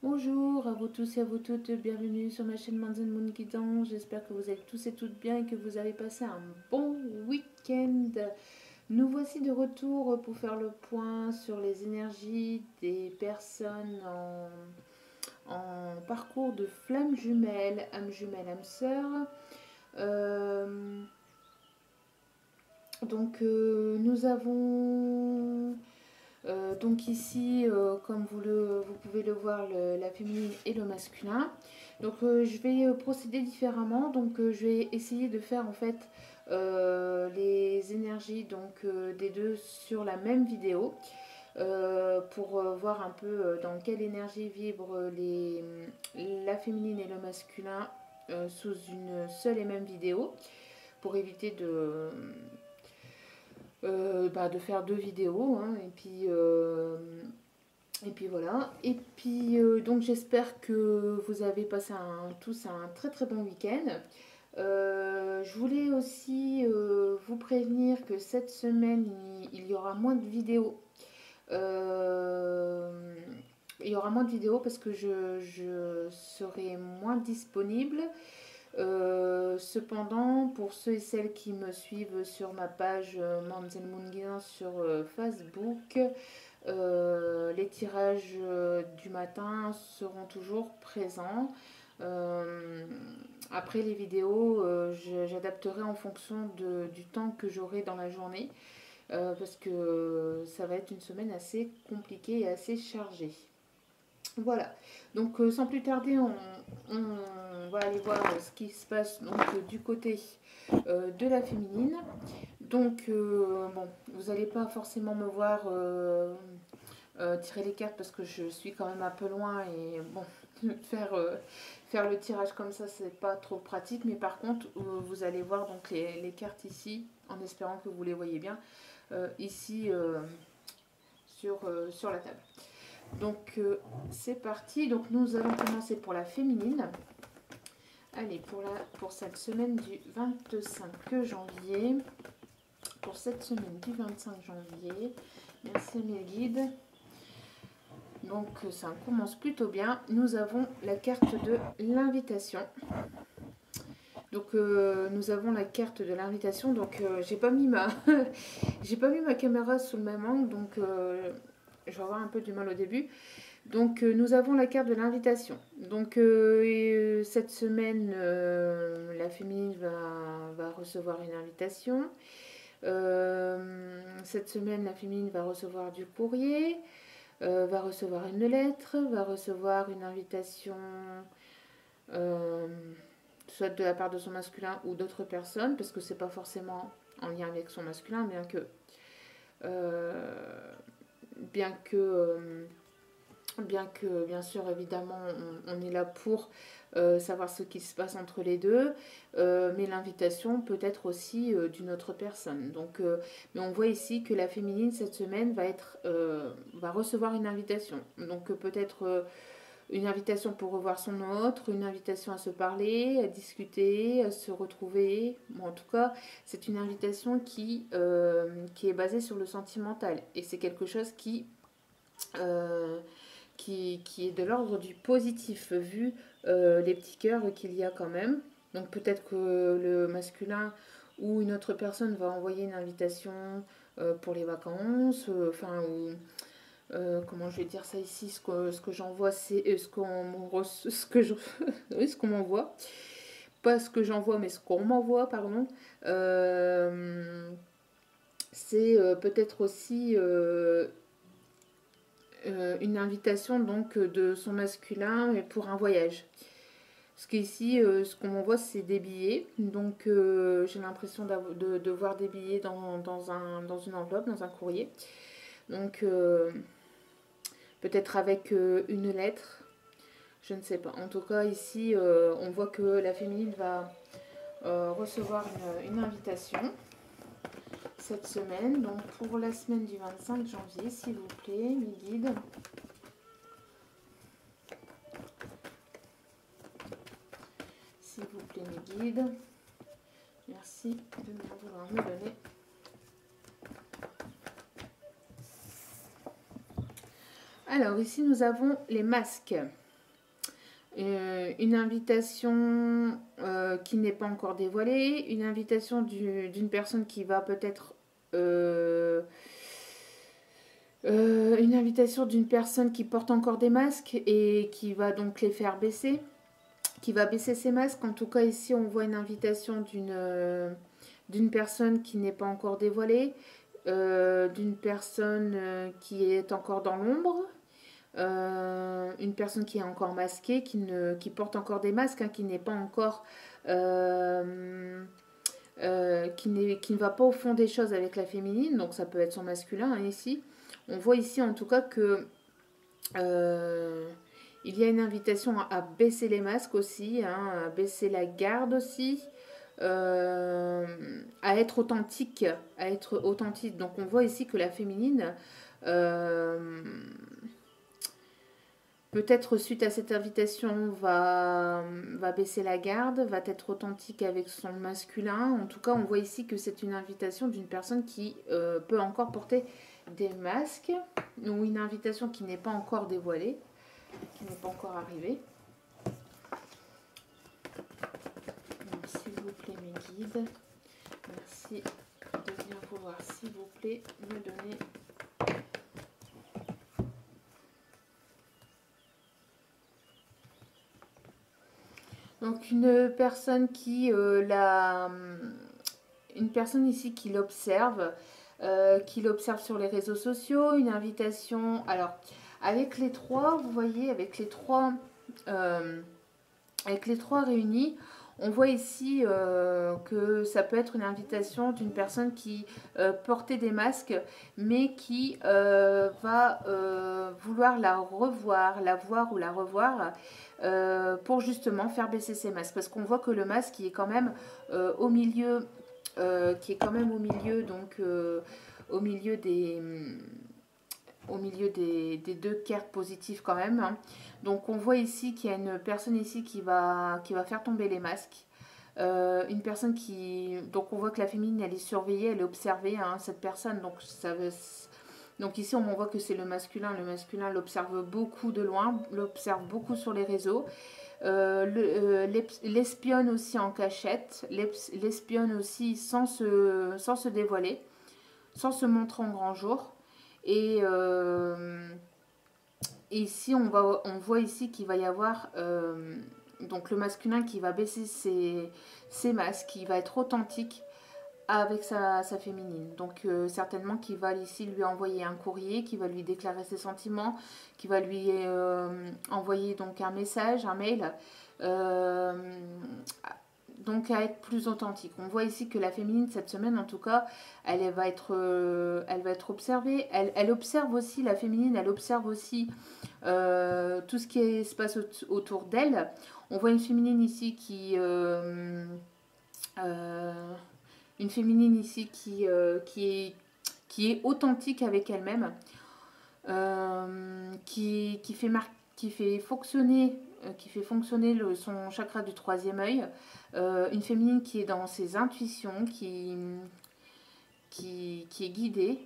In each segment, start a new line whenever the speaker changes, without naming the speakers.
Bonjour à vous tous et à vous toutes, bienvenue sur ma chaîne Manzen Moon Guidance. J'espère que vous êtes tous et toutes bien et que vous avez passé un bon week-end. Nous voici de retour pour faire le point sur les énergies des personnes en parcours de flamme jumelle, âme sœur. Euh, nous avons donc ici, comme vous pouvez le voir, la féminine et le masculin. Donc je vais procéder différemment. Donc je vais essayer de faire en fait les énergies des deux sur la même vidéo. Pour voir un peu dans quelle énergie vibrent la féminine et le masculin sous une seule et même vidéo, pour éviter de faire deux vidéos, hein, et puis voilà. Et puis donc j'espère que vous avez passé tous un très très bon week-end. Je voulais aussi vous prévenir que cette semaine il y aura moins de vidéos. Euh, il y aura moins de vidéos parce que je serai moins disponible. Cependant, pour ceux et celles qui me suivent sur ma page Manzen Moon sur Facebook, les tirages du matin seront toujours présents. Euh, Après les vidéos, j'adapterai en fonction du temps que j'aurai dans la journée, parce que ça va être une semaine assez compliquée et assez chargée. Voilà, donc sans plus tarder, on va aller voir ce qui se passe du côté de la féminine. Donc, bon, vous n'allez pas forcément me voir tirer les cartes parce que je suis quand même un peu loin et bon, faire le tirage comme ça, c'est pas trop pratique. Mais par contre, vous allez voir donc les cartes ici, en espérant que vous les voyez bien, ici sur la table. Donc c'est parti. Donc nous allons commencer pour la féminine. Allez, pour cette semaine du 25 janvier. Pour cette semaine du 25 janvier. Merci à mes guides. Donc ça commence plutôt bien. Nous avons la carte de l'invitation. Donc nous avons la carte de l'invitation. Donc j'ai pas mis ma caméra sous le même angle. Donc je vais avoir un peu du mal au début. Donc nous avons la carte de l'invitation. Donc cette semaine, la féminine va recevoir une invitation. Cette semaine, la féminine va recevoir du courrier, va recevoir une lettre, va recevoir une invitation, euh, soit de la part de son masculin ou d'autres personnes, parce que c'est pas forcément en lien avec son masculin, euh, bien que bien sûr, évidemment, on est là pour savoir ce qui se passe entre les deux, mais l'invitation peut être aussi d'une autre personne. Donc, mais on voit ici que la féminine, cette semaine, va recevoir une invitation. Donc, peut-être une invitation pour revoir son autre, une invitation à se parler, à discuter, à se retrouver. Bon, en tout cas, c'est une invitation qui est basée sur le sentimental. Et c'est quelque chose euh, qui est de l'ordre du positif, vu les petits cœurs qu'il y a quand même. Donc peut-être que le masculin ou une autre personne va envoyer une invitation pour les vacances, comment je vais dire ça ici, ce que j'envoie, c'est ce que je, oui, ce qu'on m'envoie. Pas ce que j'envoie, mais ce qu'on m'envoie, pardon. C'est peut-être aussi une invitation donc de son masculin pour un voyage. Parce qu'ici, ce qu'on m'envoie, c'est des billets. Donc, j'ai l'impression de voir des billets dans une enveloppe, dans un courrier. Donc, peut-être avec une lettre. Je ne sais pas. En tout cas, ici, on voit que la féminine va recevoir une invitation cette semaine. Donc, pour la semaine du 25 janvier, s'il vous plaît, mes guides. S'il vous plaît, mes guides. Merci de bien vouloir me donner. Alors, ici, nous avons les masques. une invitation qui n'est pas encore dévoilée, une invitation d'une personne qui va peut-être... une invitation d'une personne qui porte encore des masques et qui va donc les faire baisser, qui va baisser ses masques. En tout cas, ici, on voit une invitation d'une personne qui n'est pas encore dévoilée, d'une personne qui est encore dans l'ombre, une personne qui est encore masquée, qui porte encore des masques, hein, qui n'est pas encore... qui ne va pas au fond des choses avec la féminine, donc ça peut être son masculin, hein, ici. On voit ici en tout cas que il y a une invitation à baisser les masques aussi, hein, à baisser la garde aussi, à être authentique, à être authentique. Donc on voit ici que la féminine, peut-être suite à cette invitation, va baisser la garde, va être authentique avec son masculin. En tout cas, on voit ici que c'est une invitation d'une personne qui peut encore porter des masques, ou une invitation qui n'est pas encore dévoilée, qui n'est pas encore arrivée. Donc, s'il vous plaît, mes guides, merci de bien pouvoir, s'il vous plaît, me donner... Donc une personne qui une personne ici qui l'observe sur les réseaux sociaux, une invitation. Alors avec les trois, vous voyez, avec les trois réunis, on voit ici que ça peut être une invitation d'une personne qui portait des masques, mais qui va vouloir la voir ou la revoir pour justement faire baisser ses masques. Parce qu'on voit que le masque qui est quand même au milieu, donc au milieu des des deux cartes positives quand même, hein. Donc on voit ici qu'il y a une personne ici qui va faire tomber les masques. Une personne qui... Donc on voit que la féminine, elle est surveillée, elle est observée, hein, cette personne. Donc ici on voit que c'est le masculin. Le masculin l'observe beaucoup de loin, l'observe beaucoup sur les réseaux. L'espionne aussi en cachette, l'espionne aussi sans se dévoiler, sans se montrer en grand jour. Et ici, on voit ici qu'il va y avoir donc le masculin qui va baisser ses masques, qui va être authentique avec sa féminine. Donc certainement qu'il va ici lui envoyer un courrier, qui va lui déclarer ses sentiments, qui va lui envoyer donc un message, un mail. Donc à être plus authentique. On voit ici que la féminine cette semaine en tout cas, elle va être observée. Elle observe aussi, la féminine, elle observe aussi tout ce qui se passe autour d'elle. On voit une féminine ici une féminine ici qui est authentique avec elle-même, qui fait fonctionner son chakra du troisième œil, une féminine qui est dans ses intuitions, qui est guidée,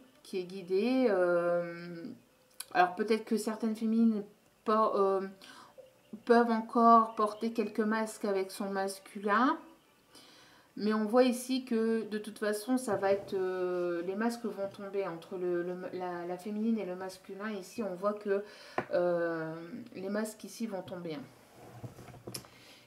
alors peut-être que certaines féminines peuvent encore porter quelques masques avec son masculin, mais on voit ici que de toute façon ça va être les masques vont tomber entre la féminine et le masculin. Ici on voit que les masques ici vont tomber.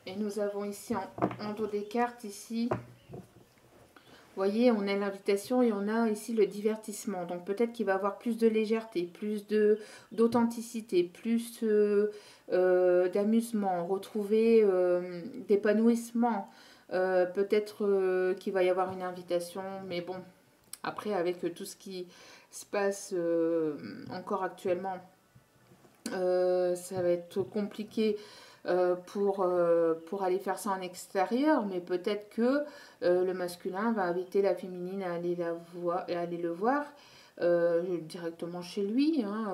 Et nous avons ici en dos des cartes ici, vous voyez, on a l'invitation et on a ici le divertissement. Donc peut-être qu'il va y avoir plus de légèreté, plus d'authenticité, plus d'amusement, retrouver d'épanouissement. Peut-être qu'il va y avoir une invitation, mais bon, après avec tout ce qui se passe encore actuellement, ça va être compliqué pour aller faire ça en extérieur, mais peut-être que le masculin va inviter la féminine à aller le voir directement chez lui, hein,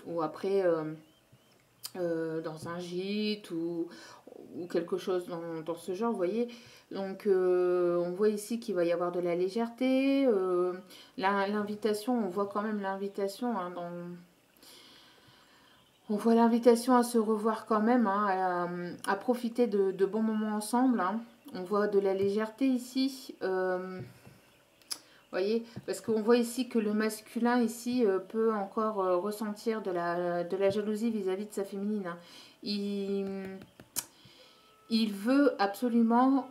ou après dans un gîte ou quelque chose dans ce genre, vous voyez. Donc on voit ici qu'il va y avoir de la légèreté, l'invitation, on voit quand même l'invitation, hein, On voit l'invitation à se revoir quand même, hein, à profiter de bons moments ensemble. Hein. On voit de la légèreté ici. Voyez, parce qu'on voit ici que le masculin ici peut encore ressentir de la jalousie vis-à-vis de sa féminine. Hein. Il, il veut absolument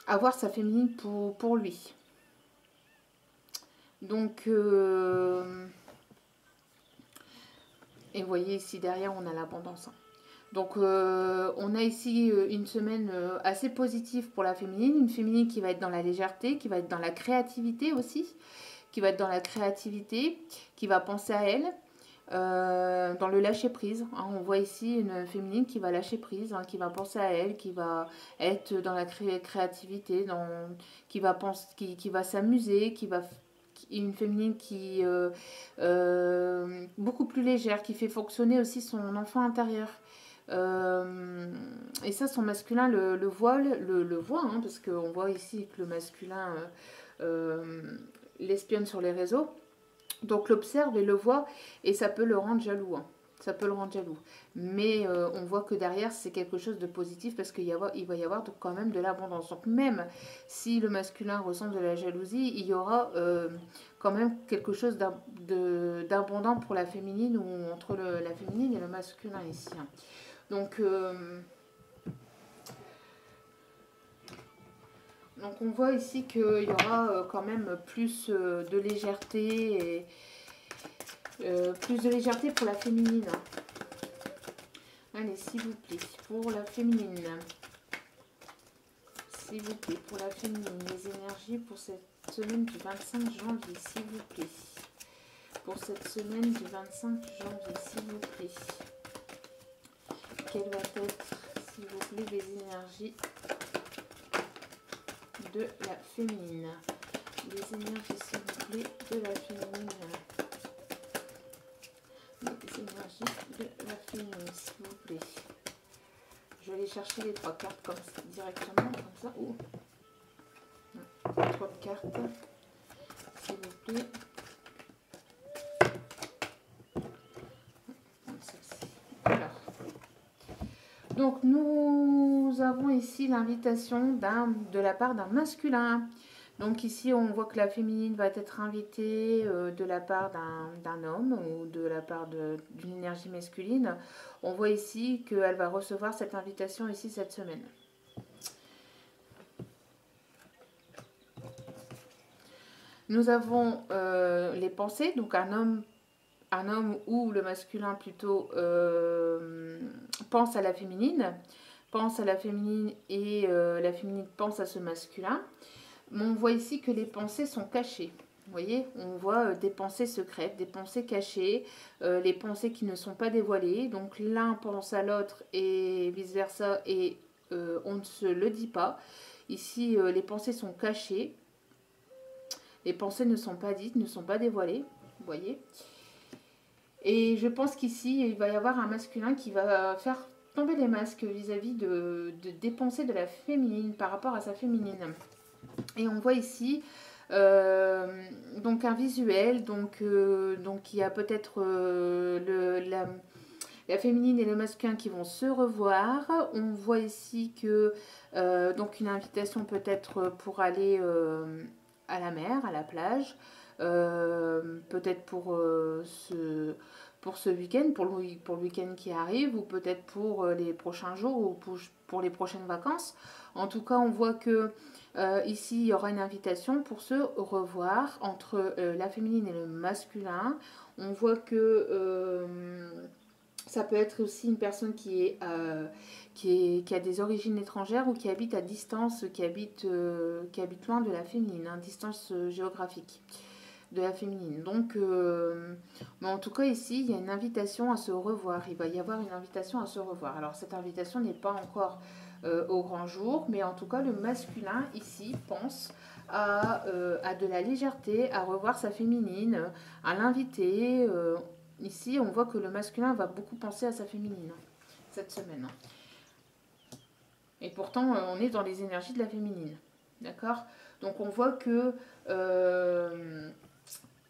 avoir sa féminine pour lui. Donc, et vous voyez ici derrière, on a l'abondance. Hein. Donc, on a ici une semaine assez positive pour la féminine. Une féminine qui va être dans la légèreté, qui va être dans la créativité aussi, qui va être dans la créativité, qui va penser à elle, dans le lâcher prise. Hein. On voit ici une féminine qui va lâcher prise, hein, qui va penser à elle, qui va être dans la créativité, qui va s'amuser, une féminine qui beaucoup plus légère, qui fait fonctionner aussi son enfant intérieur. Et ça, son masculin le voit, hein, parce qu'on voit ici que le masculin l'espionne sur les réseaux. Donc l'observe et le voit, et ça peut le rendre jaloux. Hein. Ça peut le rendre jaloux. Mais on voit que derrière, c'est quelque chose de positif parce qu'il va y avoir quand même de l'abondance. Donc même si le masculin ressent de la jalousie, il y aura quand même quelque chose d'abondant pour la féminine ou entre la féminine et le masculin ici. Hein. Donc on voit ici qu'il y aura quand même plus de légèreté et plus de légèreté pour la féminine. Allez, s'il vous plaît, pour la féminine. S'il vous plaît, pour la féminine, les énergies pour cette semaine du 25 janvier, s'il vous plaît. Pour cette semaine du 25 janvier, s'il vous plaît. Quelles vont être, s'il vous plaît, les énergies de la féminine? Les énergies, s'il vous plaît, de la féminine. Les énergies de la féminine, s'il vous plaît. Je vais aller chercher les 3 cartes comme ça, directement, comme ça. Oh. 3 cartes, s'il vous plaît. Alors. Donc, nous avons ici l'invitation de la part d'un masculin. Donc ici, on voit que la féminine va être invitée de la part d'un homme ou de la part d'une énergie masculine. On voit ici qu'elle va recevoir cette invitation ici cette semaine. Nous avons les pensées, donc un homme ou le masculin plutôt pense à la féminine et la féminine pense à ce masculin. Mais on voit ici que les pensées sont cachées. Vous voyez, on voit des pensées secrètes, des pensées cachées, les pensées qui ne sont pas dévoilées. Donc l'un pense à l'autre et vice-versa et on ne se le dit pas. Ici, les pensées sont cachées. Les pensées ne sont pas dites, ne sont pas dévoilées. Vous voyez. Et je pense qu'ici, il va y avoir un masculin qui va faire tomber les masques vis-à-vis des pensées de la féminine par rapport à sa féminine. Et on voit ici donc un visuel, donc il y a peut-être la féminine et le masculin qui vont se revoir. On voit ici que donc une invitation peut-être pour aller à la mer, à la plage, peut-être pour ce week-end, pour le week-end qui arrive, ou peut-être pour les prochains jours, ou pour les prochaines vacances. En tout cas, on voit que ici, il y aura une invitation pour se revoir entre la féminine et le masculin. On voit que ça peut être aussi une personne qui a des origines étrangères ou qui habite à distance, qui habite loin de la féminine, hein, distance géographique de la féminine. Donc, mais en tout cas, ici, il y a une invitation à se revoir. Il va y avoir une invitation à se revoir. Alors, cette invitation n'est pas encore au grand jour, mais en tout cas, le masculin, ici, pense à de la légèreté, à revoir sa féminine, à l'inviter. Ici, on voit que le masculin va beaucoup penser à sa féminine cette semaine. Et pourtant, on est dans les énergies de la féminine. D'accord ? Donc, on voit que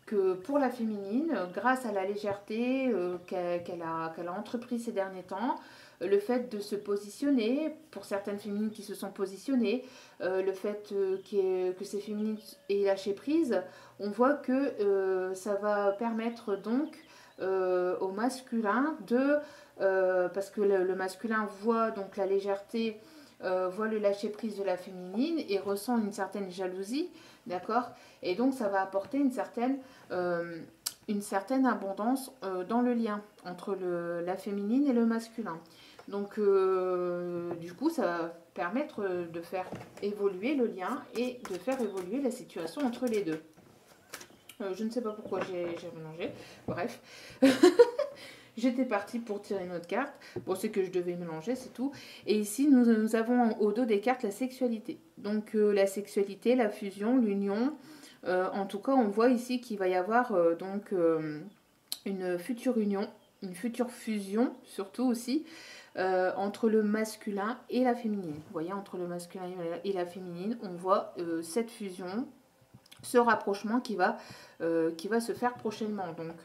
que pour la féminine, grâce à la légèreté qu'elle a entrepris ces derniers temps, le fait de se positionner, pour certaines féminines qui se sont positionnées, le fait que ces féminines aient lâché prise, on voit que ça va permettre donc au masculin parce que le masculin voit donc la légèreté, voit le lâcher prise de la féminine et ressent une certaine jalousie, d'accord? Et donc ça va apporter une certaine abondance dans le lien entre la féminine et le masculin. Donc du coup ça va permettre de faire évoluer le lien et de faire évoluer la situation entre les deux. Je ne sais pas pourquoi j'ai mélangé, bref. J'étais partie pour tirer une autre carte. Bon, c'est que je devais mélanger, c'est tout. Et ici, nous avons au dos des cartes la sexualité. Donc la sexualité, la fusion, l'union. En tout cas, on voit ici qu'il va y avoir une future union, une future fusion, surtout aussi, entre le masculin et la féminine. Vous voyez, entre le masculin et la féminine, on voit cette fusion, ce rapprochement qui va se faire prochainement. Donc,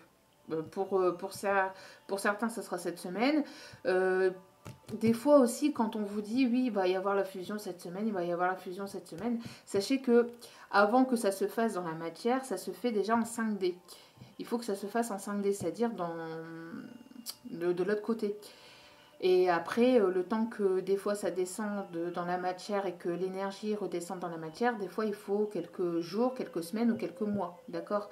pour certains, ça sera cette semaine. Des fois aussi, quand on vous dit oui, il va y avoir la fusion cette semaine, il va y avoir la fusion cette semaine, sachez que avant que ça se fasse dans la matière, ça se fait déjà en 5D. Il faut que ça se fasse en 5D, c'est-à-dire de l'autre côté. Et après, le temps que des fois ça descend dans la matière et que l'énergie redescende dans la matière, des fois il faut quelques jours, quelques semaines ou quelques mois, d'accord ?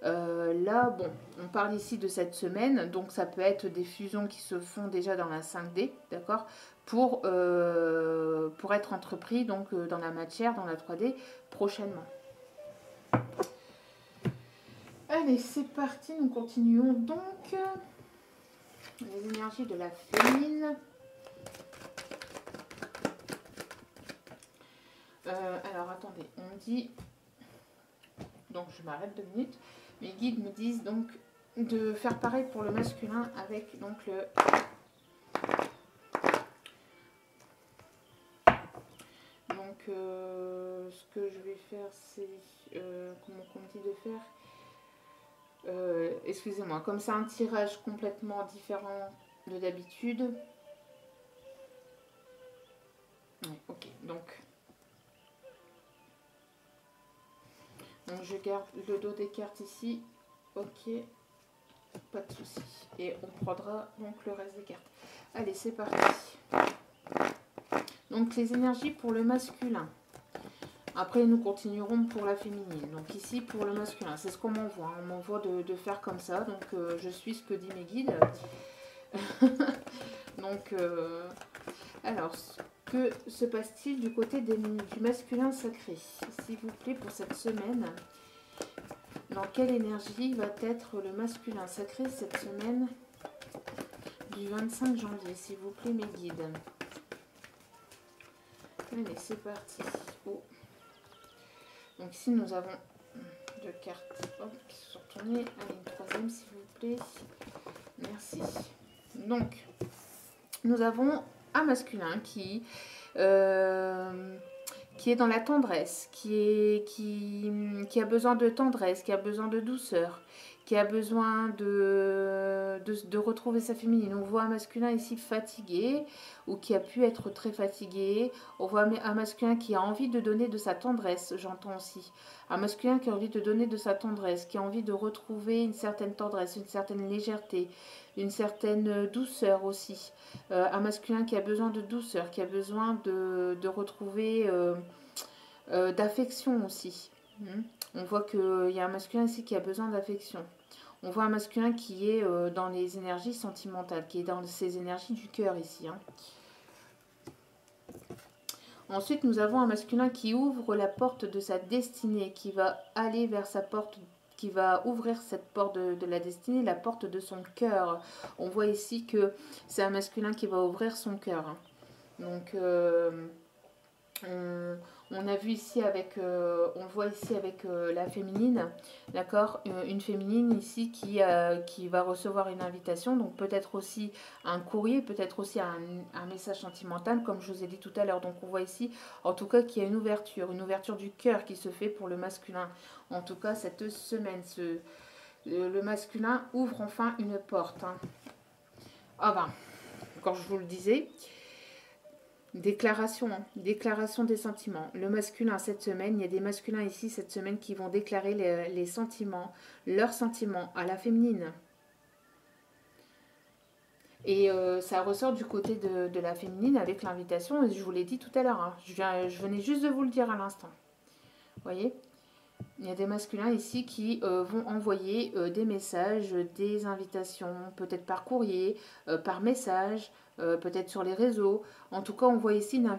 Là, bon, on parle ici de cette semaine, donc ça peut être des fusions qui se font déjà dans la 5D, d'accord, pour être entrepris donc dans la matière, dans la 3D, prochainement. Allez, c'est parti, nous continuons donc les énergies de la féminine. Alors, attendez, on dit... Donc, je m'arrête 2 minutes. Mes guides me disent donc de faire pareil pour le masculin avec donc le... Donc, ce que je vais faire, c'est... comment on me dit de faire excusez-moi, comme c'est un tirage complètement différent de d'habitude. Ouais, ok, donc je garde le dos des cartes ici. Ok, pas de souci. Et on prendra donc le reste des cartes. Allez, c'est parti. Donc les énergies pour le masculin. Après, nous continuerons pour la féminine. Donc ici, pour le masculin, c'est ce qu'on m'envoie. On m'envoie de faire comme ça. Donc, je suis ce que disent mes guides. Donc, alors, que se passe-t-il du côté du masculin sacré, s'il vous plaît, pour cette semaine? Dans quelle énergie va être le masculin sacré cette semaine du 25 janvier, s'il vous plaît, mes guides? Allez, c'est parti. Oh. Donc ici, nous avons 2 cartes qui se sont retournées. Allez, une troisième, s'il vous plaît. Merci. Donc, nous avons un masculin qui est dans la tendresse, qui a besoin de tendresse, qui a besoin de douceur, qui a besoin de retrouver sa féminine. On voit un masculin ici fatigué ou qui a pu être très fatigué. On voit un masculin qui a envie de donner de sa tendresse, j'entends aussi. Un masculin qui a envie de donner de sa tendresse, qui a envie de retrouver une certaine tendresse, une certaine légèreté, une certaine douceur aussi. Un masculin qui a besoin de douceur, qui a besoin de retrouver d'affection aussi. On voit qu'il y a un masculin ici qui a besoin d'affection. On voit un masculin qui est dans les énergies sentimentales, qui est dans ces énergies du cœur ici. Ensuite, nous avons un masculin qui ouvre la porte de sa destinée, qui va aller vers sa porte, qui va ouvrir cette porte de la destinée, la porte de son cœur. On voit ici que c'est un masculin qui va ouvrir son cœur. Donc, On a vu ici avec, on le voit ici avec la féminine, d'accord, une féminine ici qui va recevoir une invitation, donc peut-être aussi un courrier, peut-être aussi un message sentimental, comme je vous ai dit tout à l'heure. Donc on voit ici, en tout cas, qu'il y a une ouverture du cœur qui se fait pour le masculin. En tout cas, cette semaine, le masculin ouvre enfin une porte. Hein. Ah ben, quand je vous le disais. Déclaration, hein. Déclaration des sentiments. Le masculin cette semaine, il y a des masculins ici cette semaine qui vont déclarer les sentiments, leurs sentiments à la féminine. Et ça ressort du côté de la féminine avec l'invitation, et je vous l'ai dit tout à l'heure, hein. Je venais juste de vous le dire à l'instant. Vous voyez, il y a des masculins ici qui vont envoyer des messages, des invitations, peut-être par courrier, par message, peut-être sur les réseaux. En tout cas, on voit ici hein,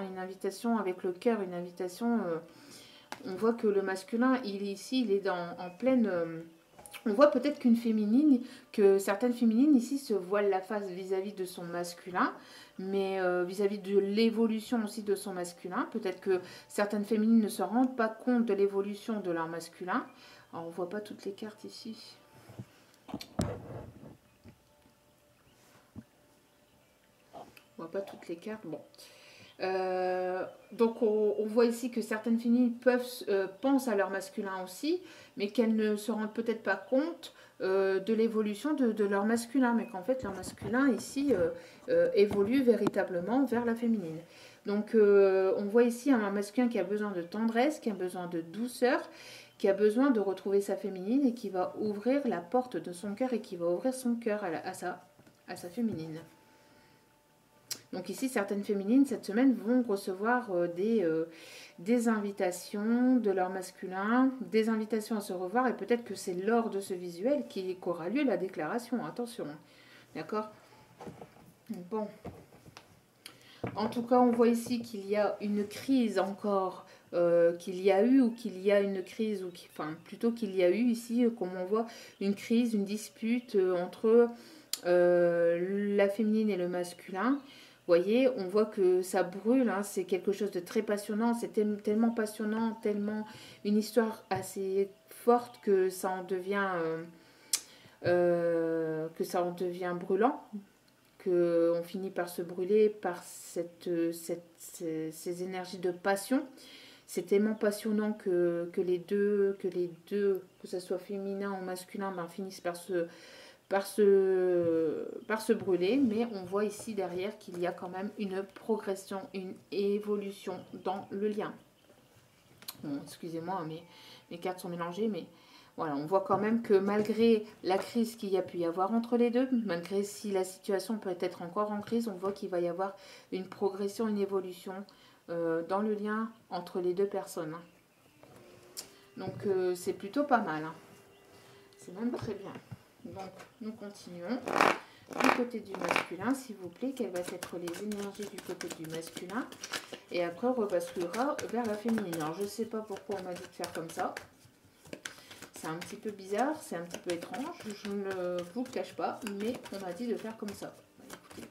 une invitation avec le cœur, une invitation. On voit que le masculin, il est ici, il est en pleine. On voit peut-être que certaines féminines ici se voilent la face vis-à-vis de son masculin, mais vis-à-vis de l'évolution aussi de son masculin. Peut-être que certaines féminines ne se rendent pas compte de l'évolution de leur masculin. Alors, on ne voit pas toutes les cartes ici. On voit pas toutes les cartes. Bon. Donc on voit ici que certaines féminines pensent à leur masculin aussi, mais qu'elles ne se rendent peut-être pas compte de l'évolution de leur masculin, mais qu'en fait leur masculin ici évolue véritablement vers la féminine. Donc on voit ici un masculin qui a besoin de tendresse, qui a besoin de douceur, qui a besoin de retrouver sa féminine et qui va ouvrir la porte de son cœur et qui va ouvrir son cœur à sa féminine. Donc ici, certaines féminines, cette semaine, vont recevoir des invitations de leur masculin, des invitations à se revoir, et peut-être que c'est lors de ce visuel qu'aura lieu la déclaration. Attention, d'accord? Bon. En tout cas, on voit ici qu'il y a une crise encore, qu'il y a eu ou qu'il y a une crise, enfin plutôt qu'il y a eu ici, comme on voit, une crise, une dispute entre la féminine et le masculin. Vous voyez, on voit que ça brûle, hein, c'est quelque chose de très passionnant, c'est tellement passionnant, tellement une histoire assez forte que ça en devient, brûlant, qu'on finit par se brûler par ces énergies de passion. C'est tellement passionnant que les deux, que ce soit féminin ou masculin, finissent par se brûler, mais on voit ici derrière qu'il y a quand même une progression, une évolution dans le lien. Bon, excusez-moi, mes cartes sont mélangées, mais voilà, on voit quand même que malgré la crise qu'il y a pu y avoir entre les deux, malgré si la situation peut être encore en crise, on voit qu'il va y avoir une progression, une évolution dans le lien entre les deux personnes. Donc c'est plutôt pas mal. Hein. C'est même très bien. Donc, nous continuons. Du côté du masculin, s'il vous plaît, quelles vont être les énergies du côté du masculin. Et après, on rebasculera vers la féminine. Alors, je ne sais pas pourquoi on m'a dit de faire comme ça. C'est un petit peu bizarre, c'est un petit peu étrange. Je ne vous le cache pas, mais on m'a dit de faire comme ça. Écoutez,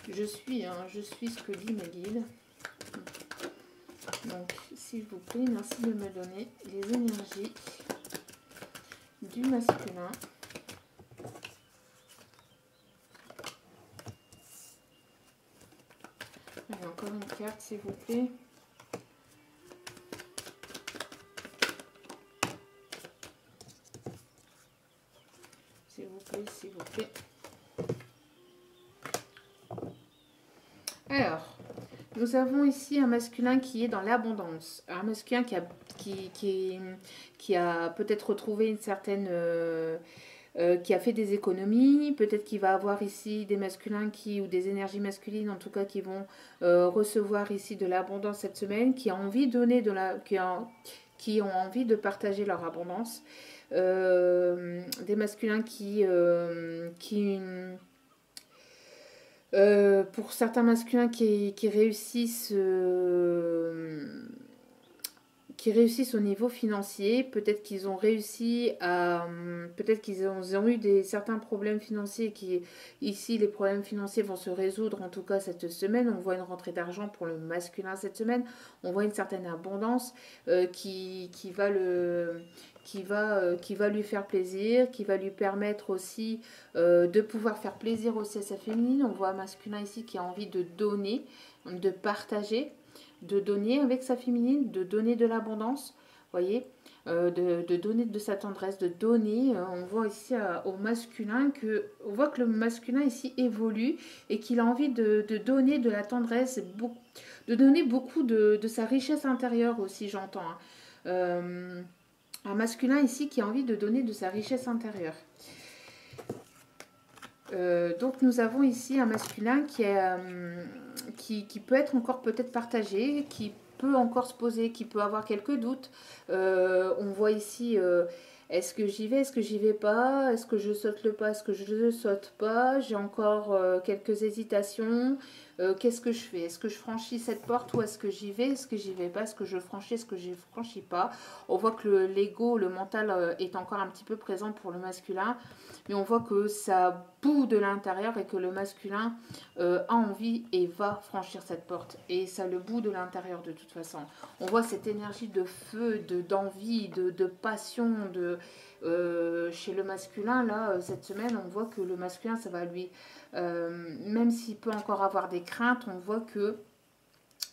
je suis ce que dit mes guides. Donc, s'il vous plaît, merci de me donner les énergies du masculin. Allez, encore une carte, s'il vous plaît. S'il vous plaît, s'il vous plaît. Alors, nous avons ici un masculin qui est dans l'abondance. Un masculin qui a peut-être retrouvé une certaine... qui a fait des économies, peut-être qu'il va avoir ici des masculins ou des énergies masculines en tout cas qui vont recevoir ici de l'abondance cette semaine, qui ont envie de donner qui ont envie de partager leur abondance, des masculins pour certains masculins qui réussissent qui réussissent au niveau financier. Peut-être qu'ils ont réussi à... Peut-être qu'ils ont eu certains problèmes financiers qui, ici, les problèmes financiers vont se résoudre, en tout cas cette semaine. On voit une rentrée d'argent pour le masculin cette semaine. On voit une certaine abondance qui va qui va lui faire plaisir, qui va lui permettre aussi de pouvoir faire plaisir aussi à sa féminine. On voit un masculin ici qui a envie de donner, de partager, de donner avec sa féminine, de donner de l'abondance, voyez, de donner de sa tendresse, de donner. On voit ici au masculin on voit que le masculin ici évolue et qu'il a envie de donner de la tendresse, de donner beaucoup de sa richesse intérieure aussi, j'entends. Un masculin ici qui a envie de donner de sa richesse intérieure. Donc nous avons ici un masculin qui peut être encore peut-être partagé, qui peut encore se poser, qui peut avoir quelques doutes. On voit ici, est-ce que j'y vais, est-ce que j'y vais pas, est-ce que je saute le pas, est-ce que je ne saute pas, j'ai encore quelques hésitations. Qu'est-ce que je fais? Est-ce que je franchis cette porte ou est-ce que j'y vais? Est-ce que j'y vais pas? Est-ce que je franchis? Est-ce que je franchis pas? On voit que l'ego, le mental est encore un petit peu présent pour le masculin, mais on voit que ça bout de l'intérieur et que le masculin a envie et va franchir cette porte. Et ça le bout de l'intérieur de toute façon. On voit cette énergie de feu, d'envie, de passion, chez le masculin, là, cette semaine, on voit que le masculin, ça va lui... même s'il peut encore avoir des craintes, on voit que,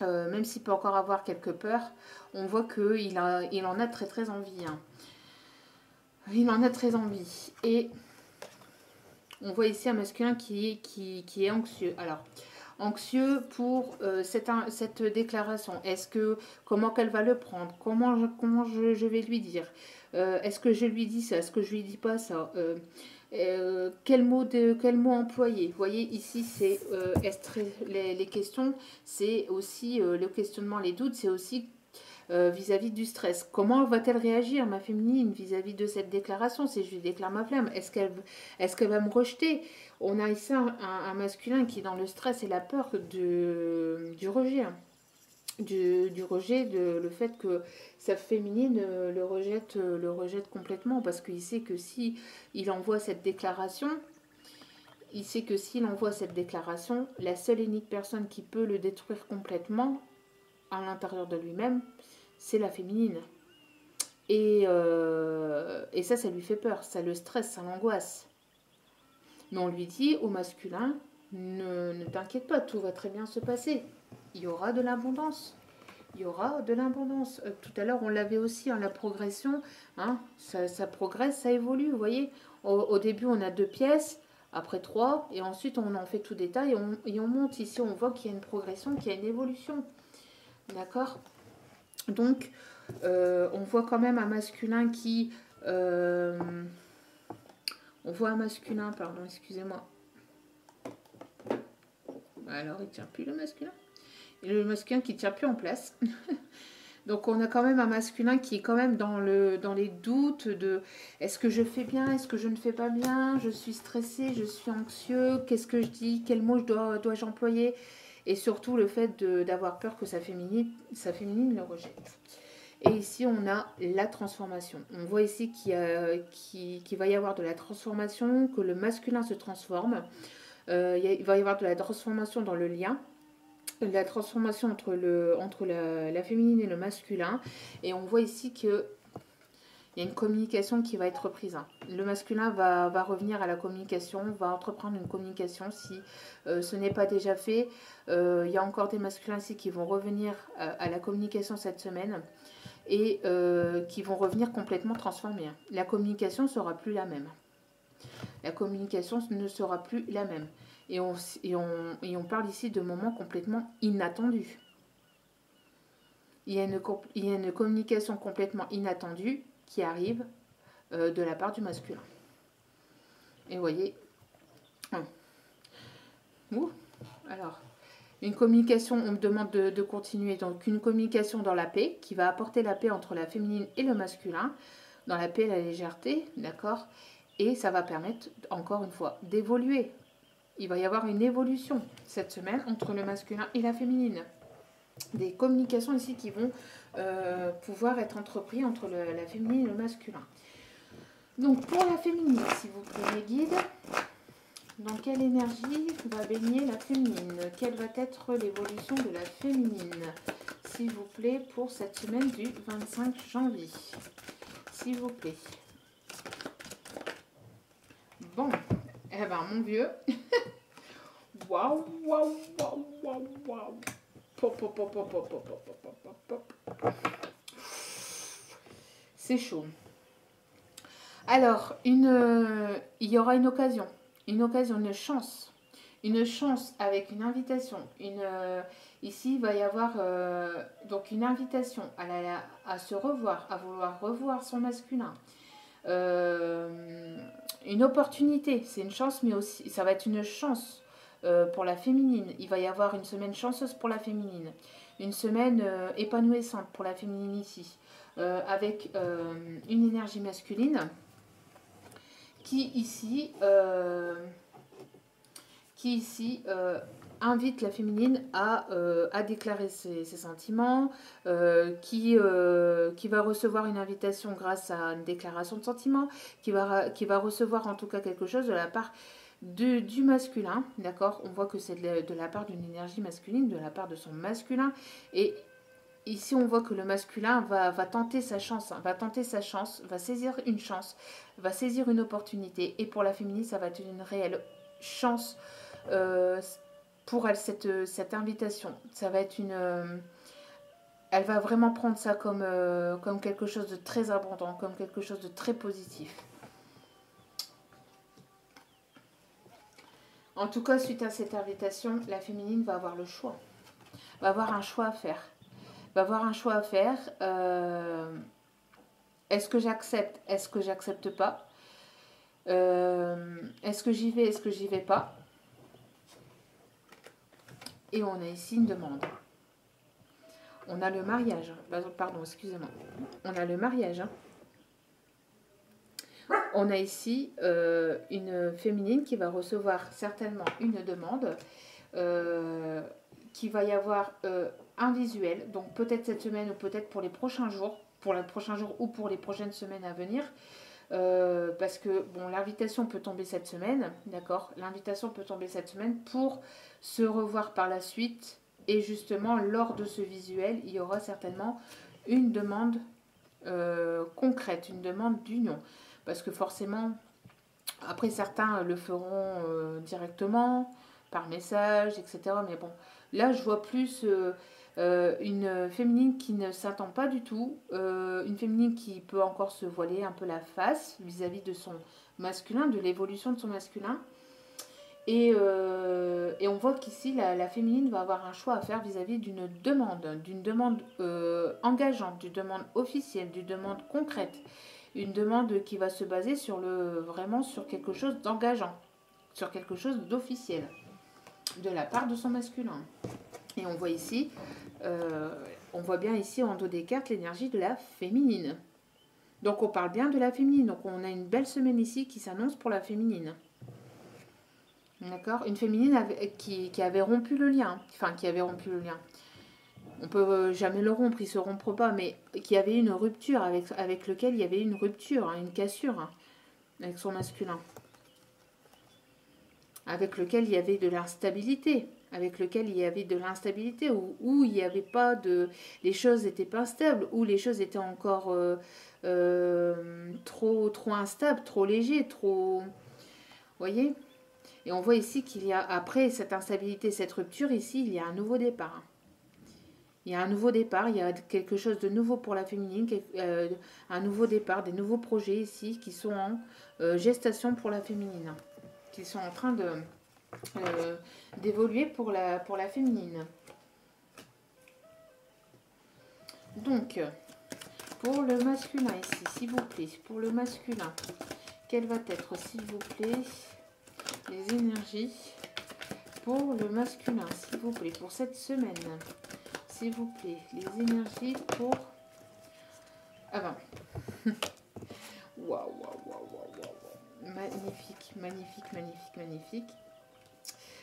même s'il peut encore avoir quelques peurs, on voit qu'il en a très très envie. Hein. Il en a très envie. Et on voit ici un masculin qui est anxieux. Alors, anxieux pour cette déclaration. Comment qu'elle va le prendre? Comment je vais lui dire? Est-ce que je lui dis ça? Est-ce que je lui dis pas ça? Quel mot employer? Vous voyez, ici, c'est les questions, c'est aussi le questionnement, les doutes, c'est aussi vis-à-vis du stress. Comment va-t-elle réagir, ma féminine, vis-à-vis de cette déclaration? Si je lui déclare ma flamme, est-ce qu'elle va me rejeter? On a ici un masculin qui est dans le stress et la peur du rejet. Hein. Du rejet, le fait que sa féminine le rejette complètement, parce qu'il sait que si il envoie cette déclaration, la seule et unique personne qui peut le détruire complètement à l'intérieur de lui-même, c'est la féminine. Et ça lui fait peur, ça le stresse, ça l'angoisse. Mais on lui dit au masculin, ne t'inquiète pas, tout va très bien se passer. Il y aura de l'abondance. Il y aura de l'abondance. Tout à l'heure, on l'avait aussi, la progression. Hein, ça progresse, ça évolue, vous voyez. Au début, on a 2 pièces, après 3, et ensuite, on en fait tout détail et on monte. Ici, on voit qu'il y a une progression, qu'il y a une évolution. D'accord? Donc, on voit quand même un masculin qui... on voit un masculin, pardon, excusez-moi. Alors, il ne tient plus le masculin. Et le masculin qui ne tient plus en place. Donc, on a quand même un masculin qui est quand même dans les doutes de est-ce que je fais bien, est-ce que je ne fais pas bien, je suis stressée, je suis anxieux, qu'est-ce que je dis, quel mot dois-je employer? Et surtout le fait d'avoir peur que sa féminine le rejette. Et ici, on a la transformation. On voit ici qu'il va y avoir de la transformation, que le masculin se transforme. Il va y avoir de la transformation dans le lien, la transformation entre la féminine et le masculin. Et on voit ici qu'il y a une communication qui va être reprise. Le masculin va revenir à la communication, va entreprendre une communication si ce n'est pas déjà fait. Il y a encore des masculins ici qui vont revenir à la communication cette semaine et qui vont revenir complètement transformés. La communication ne sera plus la même. La communication ne sera plus la même. Et on parle ici de moments complètement inattendus. Il y a une communication complètement inattendue qui arrive de la part du masculin. Et vous voyez... Alors, une communication, on me demande de continuer. Donc, une communication dans la paix, qui va apporter la paix entre la féminine et le masculin. Dans la paix, la légèreté, d'accord? Et ça va permettre, encore une fois, d'évoluer. Il va y avoir une évolution cette semaine entre le masculin et la féminine. des communications ici qui vont pouvoir être entreprises entre la féminine et le masculin. Donc pour la féminine, s'il vous plaît, mes guides, dans quelle énergie va baigner la féminine? Quelle va être l'évolution de la féminine, s'il vous plaît, pour cette semaine du 25 janvier? S'il vous plaît. Bon, eh ben mon vieux. Waouh, waouh, waouh, waouh, waouh. Pop, pop, pop, pop, pop, pop, pop, pop, pop, pop. C'est chaud. Alors, il y aura une occasion, une chance avec une invitation. Ici, il va y avoir donc une invitation à se revoir, à vouloir revoir son masculin. Une opportunité, c'est une chance, mais aussi, ça va être une chance pour la féminine. Il va y avoir une semaine chanceuse pour la féminine, une semaine épanouissante pour la féminine ici, avec une énergie masculine qui ici invite la féminine à déclarer ses sentiments, qui va recevoir une invitation grâce à une déclaration de sentiments, qui va recevoir en tout cas quelque chose de la part du masculin, d'accord? On voit que c'est de la part d'une énergie masculine, de la part de son masculin, et ici on voit que le masculin va tenter sa chance, va saisir une chance, va saisir une opportunité, et pour la féminine ça va être une réelle chance pour elle, cette invitation. Ça va être elle va vraiment prendre ça comme quelque chose de très abondant, comme quelque chose de très positif. En tout cas, suite à cette invitation, la féminine va avoir le choix. Va avoir un choix à faire. Est-ce que j'accepte? Est-ce que j'accepte pas? Est-ce que j'y vais? Est-ce que j'y vais pas? Et on a ici une demande. On a le mariage. Pardon, excusez-moi. On a le mariage. On a ici une féminine qui va recevoir certainement une demande, qui va y avoir un visuel, donc peut-être cette semaine ou peut-être pour les prochains jours, ou pour les prochaines semaines à venir, parce que bon, l'invitation peut tomber cette semaine, d'accord? L'invitation peut tomber cette semaine pour se revoir par la suite, et justement lors de ce visuel, il y aura certainement une demande concrète, une demande d'union. Parce que forcément, après certains le feront directement, par message, etc. Mais bon, là je vois plus une féminine qui ne s'attend pas du tout, une féminine qui peut encore se voiler un peu la face vis-à-vis de son masculin, de l'évolution de son masculin. Et on voit qu'ici, la féminine va avoir un choix à faire vis-à-vis d'une demande engageante, d'une demande officielle, d'une demande concrète. Une demande qui va se baser vraiment sur quelque chose d'engageant, sur quelque chose d'officiel, de la part de son masculin. Et on voit ici, on voit bien ici en dos des cartes l'énergie de la féminine. Donc on parle bien de la féminine, donc on a une belle semaine ici qui s'annonce pour la féminine. D'accord? Une féminine qui avait rompu le lien. Enfin, qui avait rompu le lien. On peut jamais le rompre, il se rompre pas, mais qui avait une rupture, avec lequel il y avait une rupture, une cassure, avec son masculin. Avec lequel il y avait de l'instabilité. Où il n'y avait pas de... Les choses n'étaient pas stables, où les choses étaient encore trop instables, trop légers, trop... Vous voyez? Et on voit ici qu'il y a, après cette instabilité, cette rupture, ici, il y a un nouveau départ. Il y a un nouveau départ, il y a quelque chose de nouveau pour la féminine, un nouveau départ, des nouveaux projets ici qui sont en gestation pour la féminine, qui sont en train d'évoluer pour la féminine. Donc, pour le masculin ici, s'il vous plaît, pour le masculin, quelle va être, s'il vous plaît, les énergies pour le masculin, s'il vous plaît, pour cette semaine, s'il vous plaît, les énergies pour... Ah ben, waouh, magnifique, magnifique, magnifique, magnifique.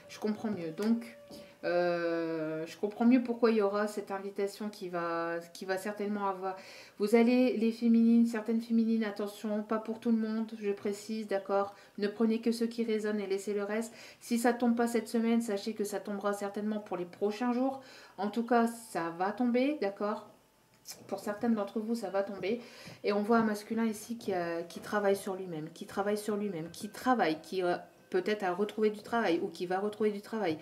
Je comprends mieux. Donc, Je comprends mieux pourquoi il y aura cette invitation qui va certainement avoir. Vous allez, les féminines, certaines féminines, attention, pas pour tout le monde, je précise, d'accord. Ne prenez que ceux qui résonnent et laissez le reste. Si ça tombe pas cette semaine, sachez que ça tombera certainement pour les prochains jours. En tout cas, ça va tomber, d'accord. Pour certaines d'entre vous, ça va tomber. Et on voit un masculin ici qui travaille sur lui-même, qui travaille sur lui-même, qui travaille, qui peut-être a retrouvé du travail ou qui va retrouver du travail,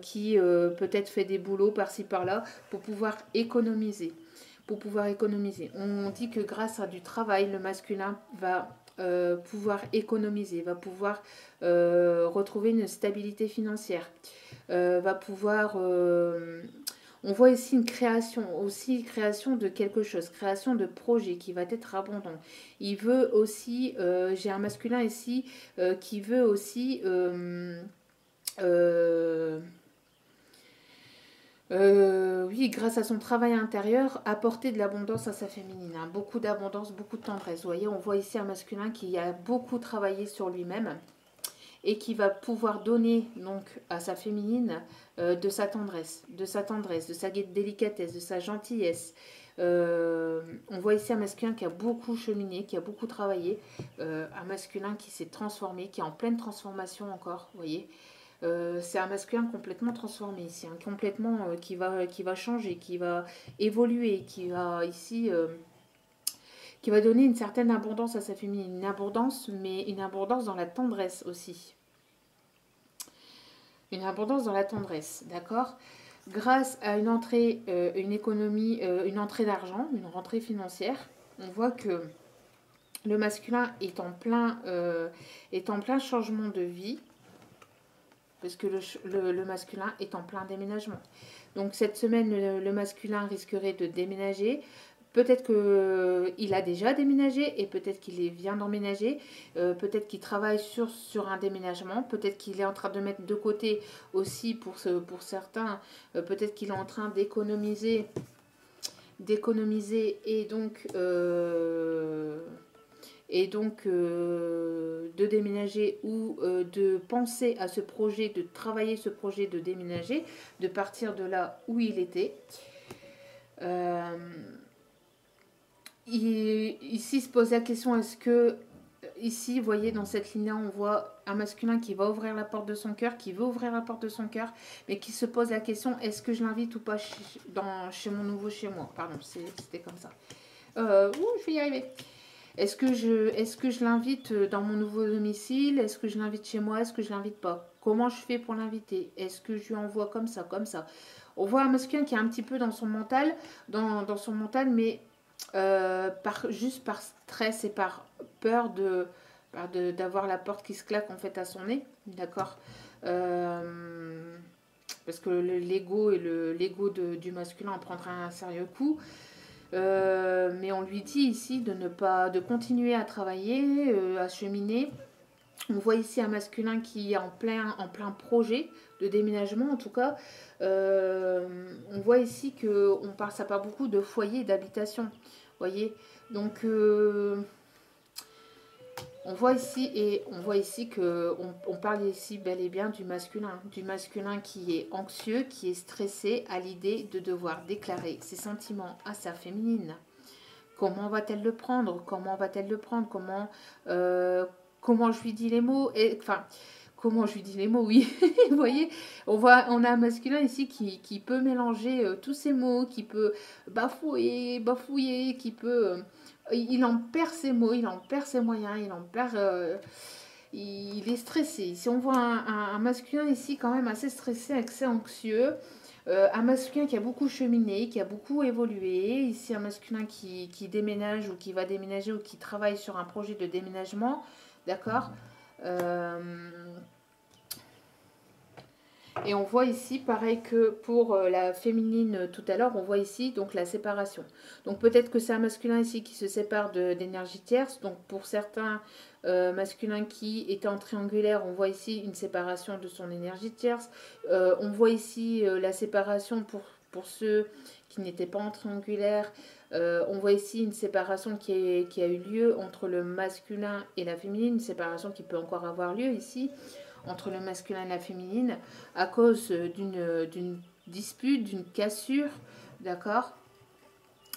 qui peut-être fait des boulots par-ci par-là pour pouvoir économiser. Pour pouvoir économiser. On dit que grâce à du travail, le masculin va pouvoir économiser, va pouvoir retrouver une stabilité financière, va pouvoir on voit ici une création, aussi création de quelque chose, création de projet qui va être abondant. Il veut aussi, j'ai un masculin ici qui veut aussi, euh, oui, grâce à son travail intérieur, apporter de l'abondance à sa féminine. Hein. Beaucoup d'abondance, beaucoup de tendresse. Vous voyez, on voit ici un masculin qui a beaucoup travaillé sur lui-même et qui va pouvoir donner donc à sa féminine de sa tendresse, de sa délicatesse, de sa gentillesse. On voit ici un masculin qui a beaucoup cheminé, qui a beaucoup travaillé, un masculin qui s'est transformé, qui est en pleine transformation encore, vous voyez. C'est un masculin complètement transformé ici, hein, complètement qui va changer, qui va évoluer, qui va ici qui va donner une certaine abondance à sa féminine, une abondance, mais une abondance dans la tendresse aussi. Une abondance dans la tendresse, d'accord. Grâce à une entrée, une économie, une entrée d'argent, une rentrée financière, on voit que le masculin est en plein changement de vie, parce que le masculin est en plein déménagement. Donc cette semaine, le masculin risquerait de déménager. Peut-être qu'il a déjà déménagé et peut-être qu'il vient d'emménager. Peut-être qu'il travaille sur un déménagement. Peut-être qu'il est en train de mettre de côté aussi pour certains. Peut-être qu'il est en train d'économiser et donc de déménager ou de penser à ce projet, de travailler ce projet de déménager, de partir de là où il était. Ici se pose la question, est-ce que ici, vous voyez, dans cette ligne-là, on voit un masculin qui va ouvrir la porte de son cœur, qui veut ouvrir la porte de son cœur, mais qui se pose la question, est-ce que je l'invite ou pas chez mon nouveau chez moi. Pardon, c'était comme ça. Je vais y arriver. Est-ce que je l'invite dans mon nouveau domicile? Est-ce que je l'invite chez moi? Est-ce que je l'invite pas? Comment je fais pour l'inviter? Est-ce que je lui envoie comme ça, comme ça? On voit un masculin qui est un petit peu dans son mental, dans son mental, mais juste par stress et par peur d'avoir la porte qui se claque en fait à son nez, d'accord. Parce que l'ego et l'ego du masculin en prendra un sérieux coup. Mais on lui dit ici de continuer à travailler, à cheminer. On voit ici un masculin qui est en plein projet de déménagement en tout cas. On voit ici que ça parle beaucoup de foyer d'habitation. Voyez, donc on voit ici que on parle ici bel et bien du masculin qui est anxieux, qui est stressé à l'idée de devoir déclarer ses sentiments à sa féminine. Comment va-t-elle le prendre? Comment je lui dis les mots? Comment je lui dis les mots, oui. Vous voyez, on a un masculin ici qui peut mélanger tous ces mots, qui peut bafouiller, qui peut... il en perd ses mots, il en perd ses moyens, il est stressé. Ici, on voit un masculin ici quand même assez stressé, assez anxieux. Un masculin qui a beaucoup cheminé, qui a beaucoup évolué. Ici, un masculin qui déménage ou qui va déménager ou qui travaille sur un projet de déménagement. D'accord. Et on voit ici, pareil que pour la féminine tout à l'heure, on voit ici donc la séparation. Donc peut-être que c'est un masculin ici qui se sépare d'énergie tierce. Donc pour certains masculins qui étaient en triangulaire, on voit ici une séparation de son énergie tierce. On voit ici la séparation pour ceux qui n'étaient pas en triangulaire. On voit ici une séparation qui a eu lieu entre le masculin et la féminine, une séparation qui peut encore avoir lieu ici. entre le masculin et la féminine à cause d'une dispute, d'une cassure, d'accord?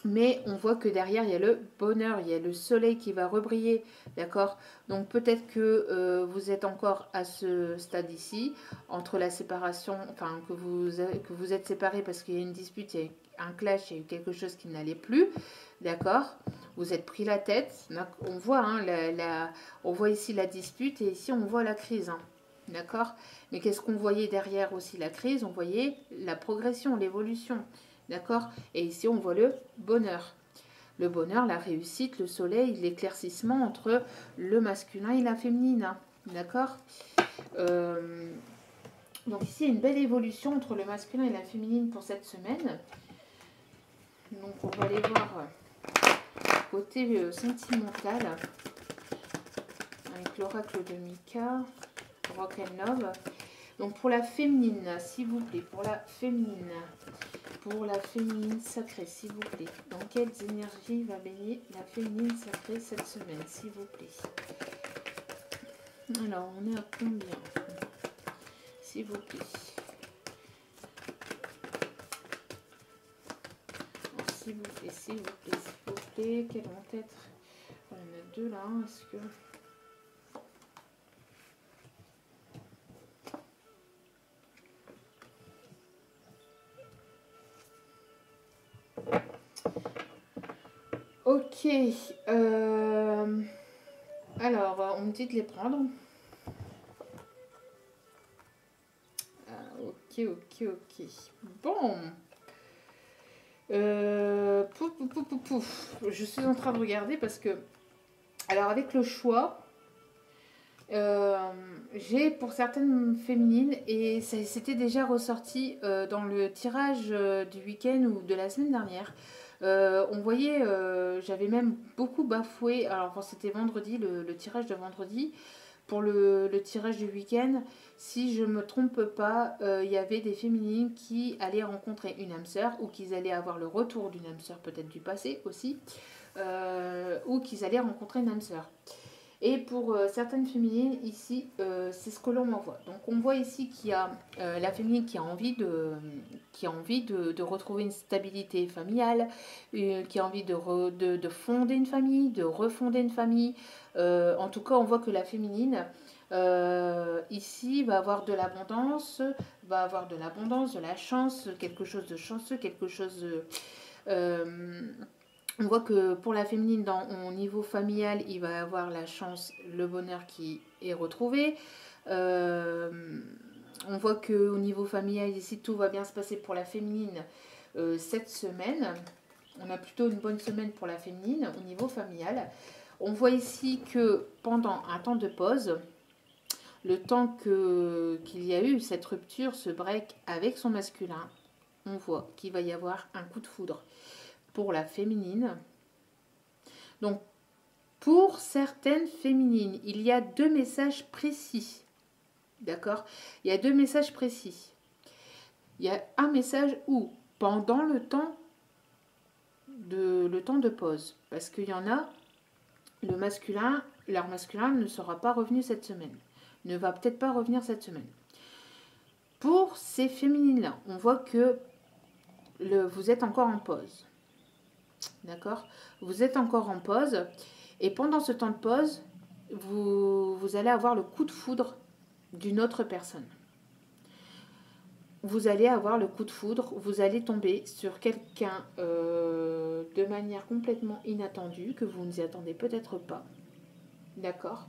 Mais on voit que derrière, il y a le bonheur, il y a le soleil qui va rebriller, d'accord? Donc peut-être que vous êtes encore à ce stade ici, entre la séparation, enfin que vous êtes séparés parce qu'il y a une dispute, il y a eu un clash, il y a eu quelque chose qui n'allait plus, d'accord? Vous êtes pris la tête, on voit, hein, on voit ici la dispute et ici on voit la crise, hein, d'accord? Mais qu'est-ce qu'on voyait derrière aussi la crise? On voyait la progression, l'évolution. D'accord? Et ici, on voit le bonheur. Le bonheur, la réussite, le soleil, l'éclaircissement entre le masculin et la féminine. Hein. D'accord? Donc ici, il y a une belle évolution entre le masculin et la féminine pour cette semaine. Donc on va aller voir côté sentimental avec l'oracle de Mika, Rock and Love. Donc pour la féminine, s'il vous plaît, pour la féminine sacrée, s'il vous plaît. Dans quelles énergies va baigner la féminine sacrée cette semaine, s'il vous plaît? Alors, on est à combien? S'il vous plaît. Alors, s'il vous plaît, s'il vous plaît, s'il vous plaît. Quelles vont être? On en a deux là. Est-ce que... Ok. Alors, on me dit de les prendre. Ok. Bon. Je suis en train de regarder parce que... Alors, avec le choix, j'ai pour certaines féminines, et c'était déjà ressorti dans le tirage du week-end ou de la semaine dernière. On voyait, j'avais même beaucoup bafoué. Alors, bon, c'était vendredi, le tirage de vendredi. Pour le tirage du week-end, si je ne me trompe pas, il y avait des féminines qui allaient rencontrer une âme sœur ou qu'ils allaient avoir le retour d'une âme sœur, peut-être du passé aussi, ou qu'ils allaient rencontrer une âme sœur. Et pour certaines féminines, ici, c'est ce que l'on m'envoie. Donc on voit ici qu'il y a la féminine qui a envie de retrouver une stabilité familiale, qui a envie de fonder une famille, de refonder une famille. En tout cas, on voit que la féminine, ici, va avoir de l'abondance, de la chance, quelque chose de chanceux, quelque chose... on voit que pour la féminine, au niveau familial, il va avoir la chance, le bonheur qui est retrouvé. On voit qu'au niveau familial, ici, tout va bien se passer pour la féminine cette semaine. On a plutôt une bonne semaine pour la féminine au niveau familial. On voit ici que pendant un temps de pause, le temps qu'il y a eu cette rupture, ce break avec son masculin, on voit qu'il va y avoir un coup de foudre pour la féminine. Donc, pour certaines féminines, il y a deux messages précis. D'accord? Il y a deux messages précis. Il y a un message où, pendant le temps de pause, parce qu'il y en a, leur masculin ne sera pas revenu cette semaine, ne va peut-être pas revenir cette semaine. Pour ces féminines-là, on voit que vous êtes encore en pause. D'accord? Vous êtes encore en pause. Et pendant ce temps de pause, vous allez avoir le coup de foudre d'une autre personne. Vous allez avoir le coup de foudre, vous allez tomber sur quelqu'un de manière complètement inattendue, que vous ne vous y attendez peut-être pas. D'accord?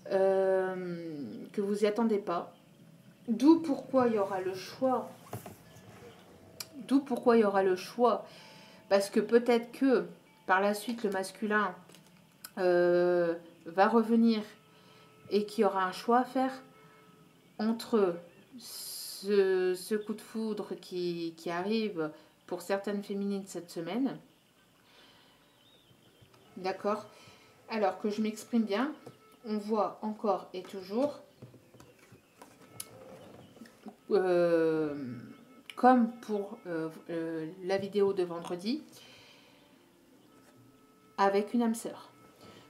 Que vous n'y attendez pas. D'où pourquoi il y aura le choix. Parce que peut-être que par la suite le masculin va revenir et qu'il y aura un choix à faire entre ce coup de foudre qui arrive pour certaines féminines cette semaine. D'accord? Alors que je m'exprime bien, on voit encore et toujours, comme pour la vidéo de vendredi, avec une âme sœur.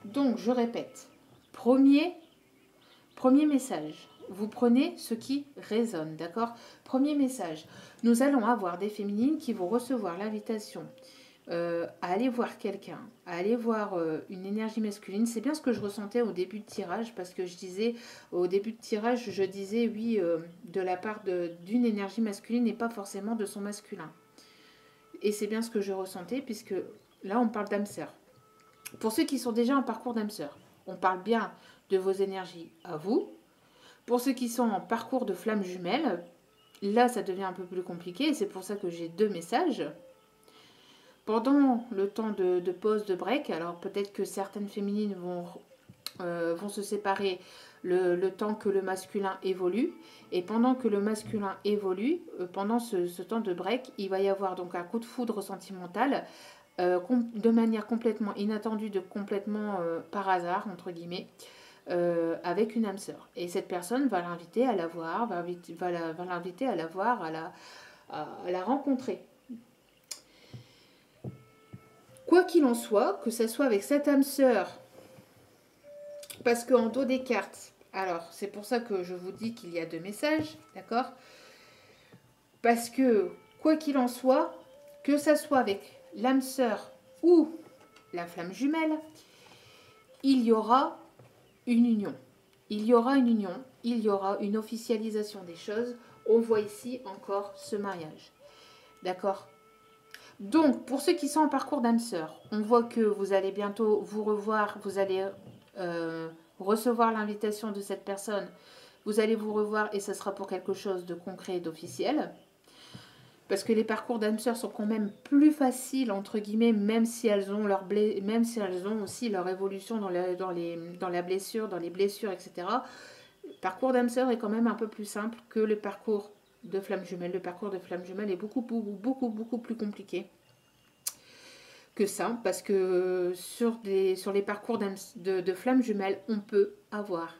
Donc, je répète, premier message, vous prenez ce qui résonne, d'accord? Premier message, nous allons avoir des féminines qui vont recevoir l'invitation à aller voir quelqu'un, à aller voir une énergie masculine. C'est bien ce que je ressentais au début de tirage, parce que je disais, au début de tirage, je disais oui, de la part d'une énergie masculine et pas forcément de son masculin. Et c'est bien ce que je ressentais, puisque là, on parle d'âme sœur. Pour ceux qui sont déjà en parcours d'âme sœur, on parle bien de vos énergies à vous. Pour ceux qui sont en parcours de flamme jumelle, là, ça devient un peu plus compliqué, et c'est pour ça que j'ai 2 messages. Pendant le temps de pause, de break, alors peut-être que certaines féminines vont se séparer le temps que le masculin évolue. Et pendant que le masculin évolue, pendant ce temps de break, il va y avoir donc un coup de foudre sentimental de manière complètement inattendue, complètement par hasard, entre guillemets, avec une âme sœur. Et cette personne va l'inviter à la voir, va l'inviter à la voir, à la rencontrer. Quoi qu'il en soit, que ce soit avec cette âme sœur, parce qu'en dos des cartes, alors c'est pour ça que je vous dis qu'il y a 2 messages, d'accord? Parce que, quoi qu'il en soit, que ce soit avec l'âme sœur ou la flamme jumelle, il y aura une union. Il y aura une union, il y aura une officialisation des choses. On voit ici encore ce mariage, d'accord? Donc, pour ceux qui sont en parcours d'âme sœur, on voit que vous allez bientôt vous revoir, vous allez recevoir l'invitation de cette personne, vous allez vous revoir et ce sera pour quelque chose de concret et d'officiel. Parce que les parcours d'âme sœur sont quand même plus faciles, entre guillemets, même si elles ont, même si elles ont aussi leur évolution dans la blessure, dans les blessures, etc. Le parcours d'âme sœur est quand même un peu plus simple que le parcours de flamme jumelle. Le parcours de flamme jumelle est beaucoup plus compliqué que ça, parce que sur les parcours de flamme jumelle, on peut avoir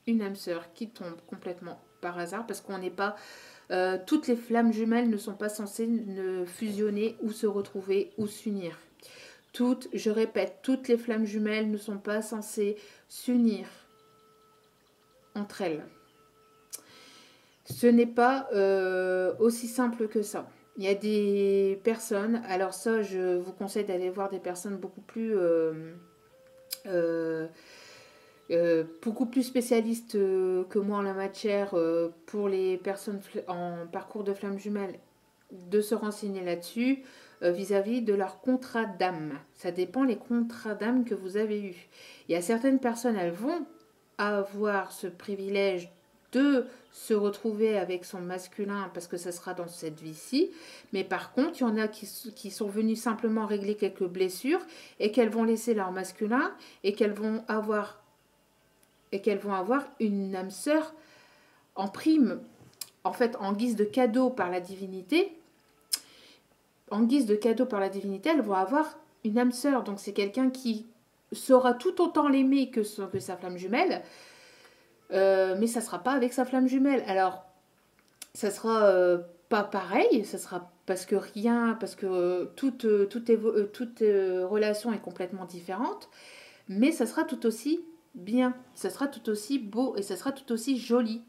une âme sœur qui tombe complètement par hasard, parce qu'on n'est pas... toutes les flammes jumelles ne sont pas censées ne fusionner ou se retrouver ou s'unir. Je répète, toutes les flammes jumelles ne sont pas censées s'unir entre elles. Ce n'est pas aussi simple que ça. Il y a des personnes, alors ça je vous conseille d'aller voir des personnes beaucoup plus spécialistes que moi en la matière, pour les personnes en parcours de flamme jumelle, de se renseigner là-dessus vis-à-vis de leur contrat d'âme. Ça dépend les contrats d'âme que vous avez eus. Il y a certaines personnes, elles vont avoir ce privilège de se retrouver avec son masculin parce que ça sera dans cette vie-ci. Mais par contre, il y en a qui sont venus simplement régler quelques blessures et qu'elles vont laisser leur masculin et qu'elles vont avoir une âme sœur en prime, en fait en guise de cadeau par la divinité. En guise de cadeau par la divinité, elles vont avoir une âme sœur. Donc c'est quelqu'un qui saura tout autant l'aimer que sa flamme jumelle, mais ça ne sera pas avec sa flamme jumelle. Alors, ça sera pas pareil, ça sera parce que toute relation est complètement différente, mais ça sera tout aussi bien, ça sera tout aussi beau et ça sera tout aussi joli.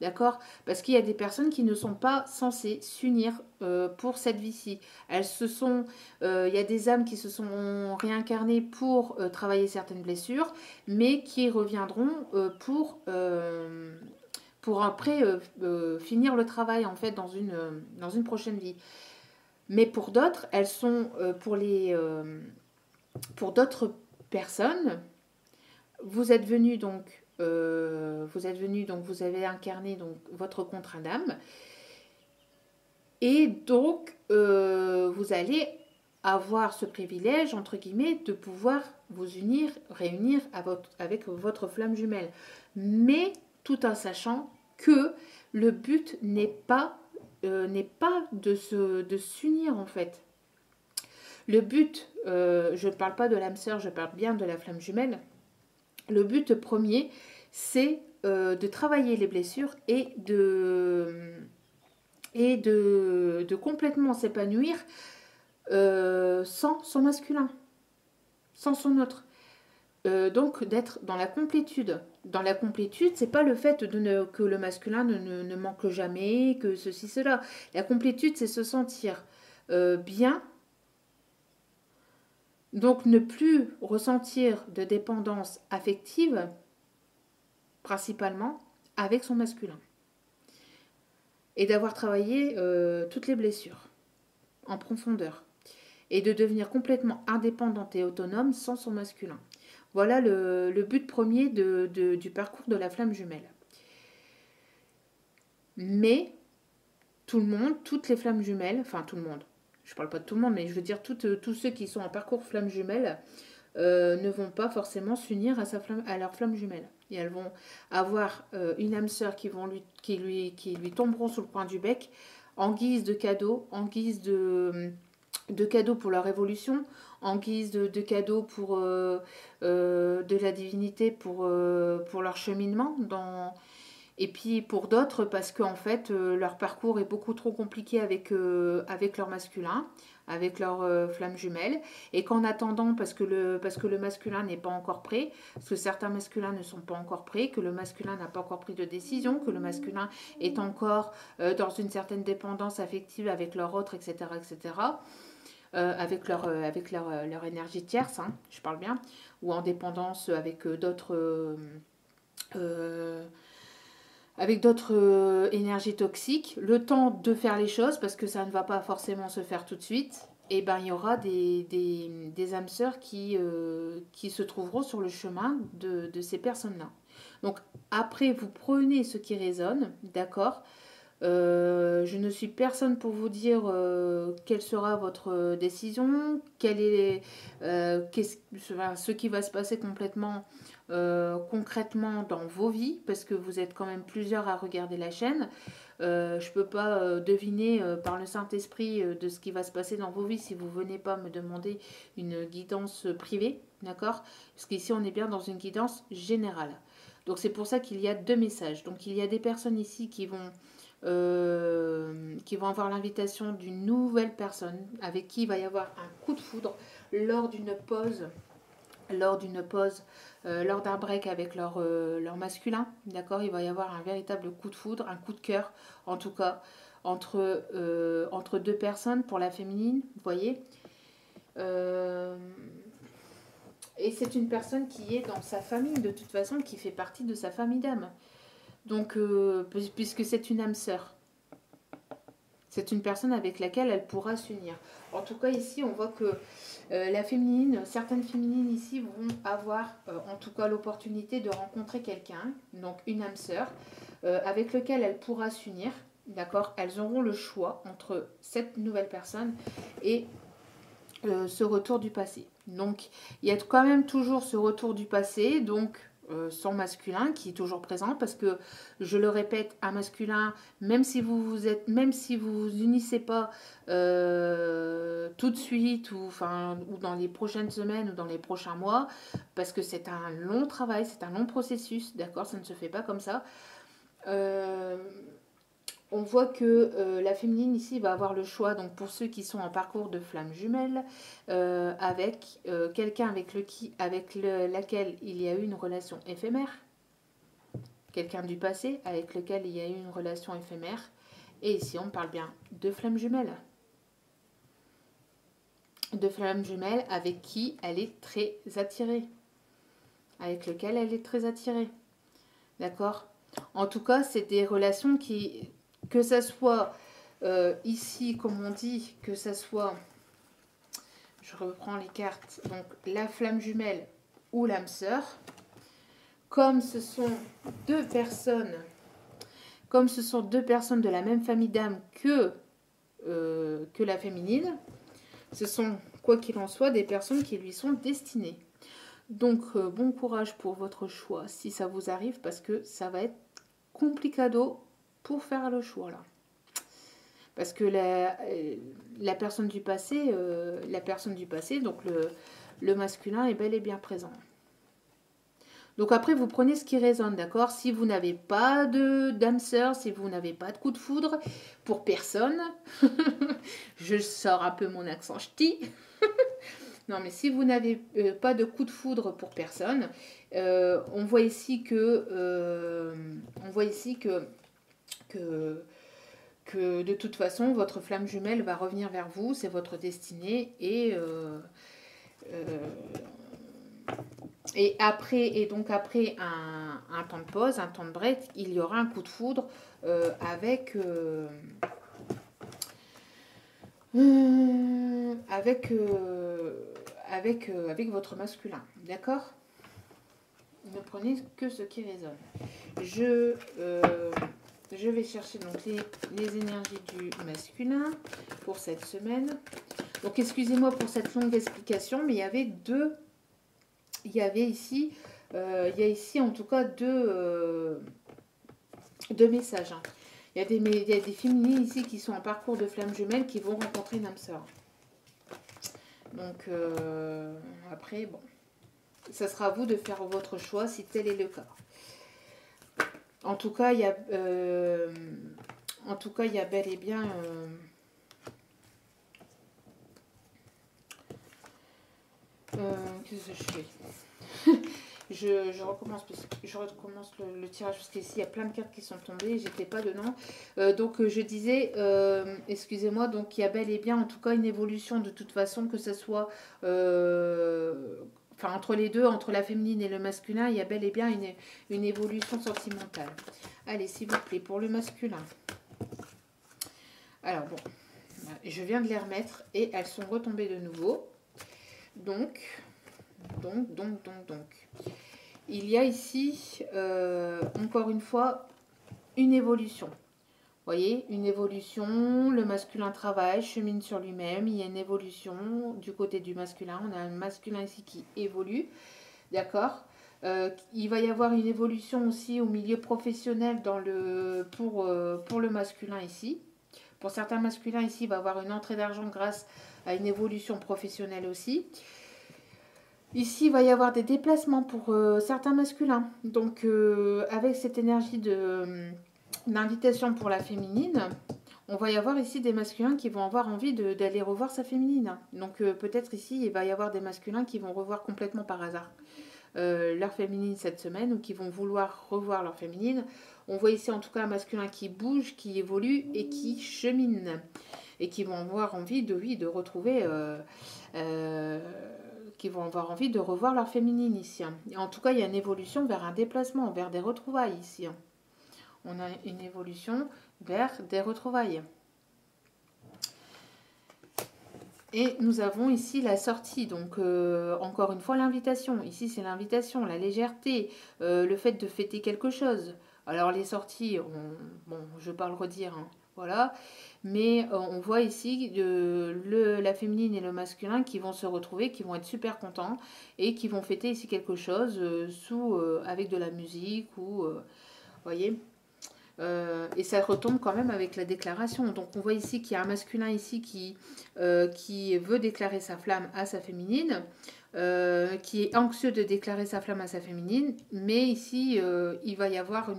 D'accord? Parce qu'il y a des personnes qui ne sont pas censées s'unir pour cette vie-ci. Il y a des âmes qui se sont réincarnées pour travailler certaines blessures, mais qui reviendront pour après finir le travail en fait dans une prochaine vie. Mais pour d'autres, elles sont pour d'autres personnes, vous êtes venus donc vous avez incarné donc votre contrat d'âme et donc vous allez avoir ce privilège entre guillemets de pouvoir vous réunir avec votre flamme jumelle, mais tout en sachant que le but n'est pas de s'unir en fait. Le but, je ne parle pas de l'âme sœur, je parle bien de la flamme jumelle. Le but premier, c'est de travailler les blessures et de complètement s'épanouir sans son masculin, sans son autre. donc d'être dans la complétude. Dans la complétude, c'est pas le fait que le masculin ne manque jamais, que ceci, cela. La complétude, c'est se sentir bien, donc ne plus ressentir de dépendance affective, principalement, avec son masculin. Et d'avoir travaillé toutes les blessures en profondeur. Et de devenir complètement indépendante et autonome sans son masculin. Voilà le but premier du parcours de la flamme jumelle. Mais tout le monde, toutes les flammes jumelles, enfin tout le monde, je parle pas de tout le monde, mais je veux dire tous ceux qui sont en parcours flamme jumelle ne vont pas forcément s'unir à leur flamme jumelle. Et elles vont avoir une âme sœur qui lui tomberont sous le coin du bec en guise de cadeau, en guise de cadeaux pour leur évolution, en guise de cadeaux pour de la divinité pour leur cheminement. Et puis pour d'autres, parce qu'en fait, leur parcours est beaucoup trop compliqué avec leur masculin, avec leur flamme jumelle, et qu'en attendant, parce que le masculin n'est pas encore prêt, parce que certains masculins ne sont pas encore prêts, que le masculin n'a pas encore pris de décision, que le masculin est encore dans une certaine dépendance affective avec leur autre, etc., etc., avec leur énergie tierce, hein, je parle bien, ou en dépendance avec d'autres énergies toxiques, le temps de faire les choses, parce que ça ne va pas forcément se faire tout de suite, et ben il y aura des âmes sœurs qui se trouveront sur le chemin de ces personnes-là. Donc après, vous prenez ce qui résonne, d'accord. Je ne suis personne pour vous dire quelle sera votre décision, ce qui va se passer complètement concrètement dans vos vies, parce que vous êtes quand même plusieurs à regarder la chaîne. Je ne peux pas deviner par le Saint-Esprit de ce qui va se passer dans vos vies si vous ne venez pas me demander une guidance privée, d'accord? Parce qu'ici on est bien dans une guidance générale. Donc c'est pour ça qu'il y a 2 messages. Donc il y a des personnes ici qui vont avoir l'invitation d'une nouvelle personne avec qui il va y avoir un coup de foudre lors d'une pause, lors d'un break avec leur masculin, d'accord. Il va y avoir un véritable coup de foudre, un coup de cœur, en tout cas, entre 2 personnes pour la féminine, vous voyez. Et c'est une personne qui est dans sa famille, de toute façon, qui fait partie de sa famille d'âme. Donc, puisque c'est une âme sœur. C'est une personne avec laquelle elle pourra s'unir. En tout cas, ici, on voit que la féminine, certaines féminines ici vont avoir en tout cas l'opportunité de rencontrer quelqu'un, donc une âme sœur, avec lequel elle pourra s'unir. D'accord. Elles auront le choix entre cette nouvelle personne et ce retour du passé. Donc, il y a quand même toujours ce retour du passé, donc son masculin qui est toujours présent, parce que je le répète, un masculin, même si vous vous unissez pas tout de suite ou dans les prochaines semaines ou dans les prochains mois, parce que c'est un long travail, c'est un long processus, d'accord, ça ne se fait pas comme ça. On voit que la féminine ici va avoir le choix, donc pour ceux qui sont en parcours de flamme jumelle, avec quelqu'un avec laquelle il y a eu une relation éphémère, quelqu'un du passé avec lequel il y a eu une relation éphémère, et ici on parle bien de flamme jumelle. De flamme jumelle avec qui elle est très attirée. Avec lequel elle est très attirée. D'accord ? En tout cas, c'est des relations qui... Que ça soit ici, comme on dit, que ça soit, je reprends les cartes, donc la flamme jumelle ou l'âme sœur, comme ce sont deux personnes de la même famille d'âme que la féminine, ce sont, quoi qu'il en soit, des personnes qui lui sont destinées. Donc, bon courage pour votre choix si ça vous arrive, parce que ça va être complicado pour faire le choix là. Parce que la personne du passé, donc le masculin est bel et bien présent. Donc après, vous prenez ce qui résonne, d'accord? Si vous n'avez pas d'âme sœur, si vous n'avez pas de coup de foudre, pour personne, je sors un peu mon accent ch'ti. Non, mais si vous n'avez pas de coup de foudre pour personne, on voit ici que de toute façon, votre flamme jumelle va revenir vers vous, c'est votre destinée, euh, et donc après un temps de pause, un temps de break, il y aura un coup de foudre avec, avec votre masculin. D'accord? Ne prenez que ce qui résonne. Je vais chercher donc les énergies du masculin pour cette semaine. Donc excusez-moi pour cette longue explication, mais il y avait il y a ici en tout cas deux messages. Hein. Il y a des féminines ici qui sont en parcours de flamme jumelle qui vont rencontrer une âme sœur. Donc après, bon, ça sera à vous de faire votre choix si tel est le cas. En tout cas, il y a bel et bien qu'est-ce que je fais? je recommence le tirage parce qu'ici il y a plein de cartes qui sont tombées, j'étais pas dedans. Donc je disais, excusez-moi, donc il y a bel et bien en tout cas une évolution de toute façon, que ce soit entre les deux, entre la féminine et le masculin, il y a bel et bien une évolution sentimentale. Allez, s'il vous plaît, pour le masculin. Alors bon, je viens de les remettre et elles sont retombées de nouveau. Donc, il y a ici, encore une fois, une évolution. Vous voyez, une évolution, le masculin travaille, chemine sur lui-même, il y a une évolution du côté du masculin. On a un masculin ici qui évolue, d'accord. Il va y avoir une évolution aussi au milieu professionnel pour le masculin ici. Pour certains masculins ici, il va y avoir une entrée d'argent grâce à une évolution professionnelle aussi. Ici, il va y avoir des déplacements pour certains masculins. Donc, avec cette énergie d'invitation pour la féminine, on va y avoir ici des masculins qui vont avoir envie d'aller revoir sa féminine. Donc, peut-être ici, il va y avoir des masculins qui vont revoir complètement par hasard leur féminine cette semaine, ou qui vont vouloir revoir leur féminine. On voit ici en tout cas un masculin qui bouge, qui évolue et qui chemine. Et qui vont avoir envie de retrouver... qui vont avoir envie de revoir leur féminine ici. Hein. Et en tout cas, il y a une évolution vers un déplacement, vers des retrouvailles ici. Hein. On a une évolution vers des retrouvailles. Et nous avons ici la sortie, donc encore une fois l'invitation. Ici c'est l'invitation, la légèreté, le fait de fêter quelque chose. Alors les sorties, bon, je ne vais pas le redire, hein, voilà. Mais on voit ici la féminine et le masculin qui vont se retrouver, qui vont être super contents et qui vont fêter ici quelque chose avec de la musique ou, voyez. Et ça retombe quand même avec la déclaration. Donc on voit ici qu'il y a un masculin ici qui veut déclarer sa flamme à sa féminine, qui est anxieux de déclarer sa flamme à sa féminine, mais ici il va y avoir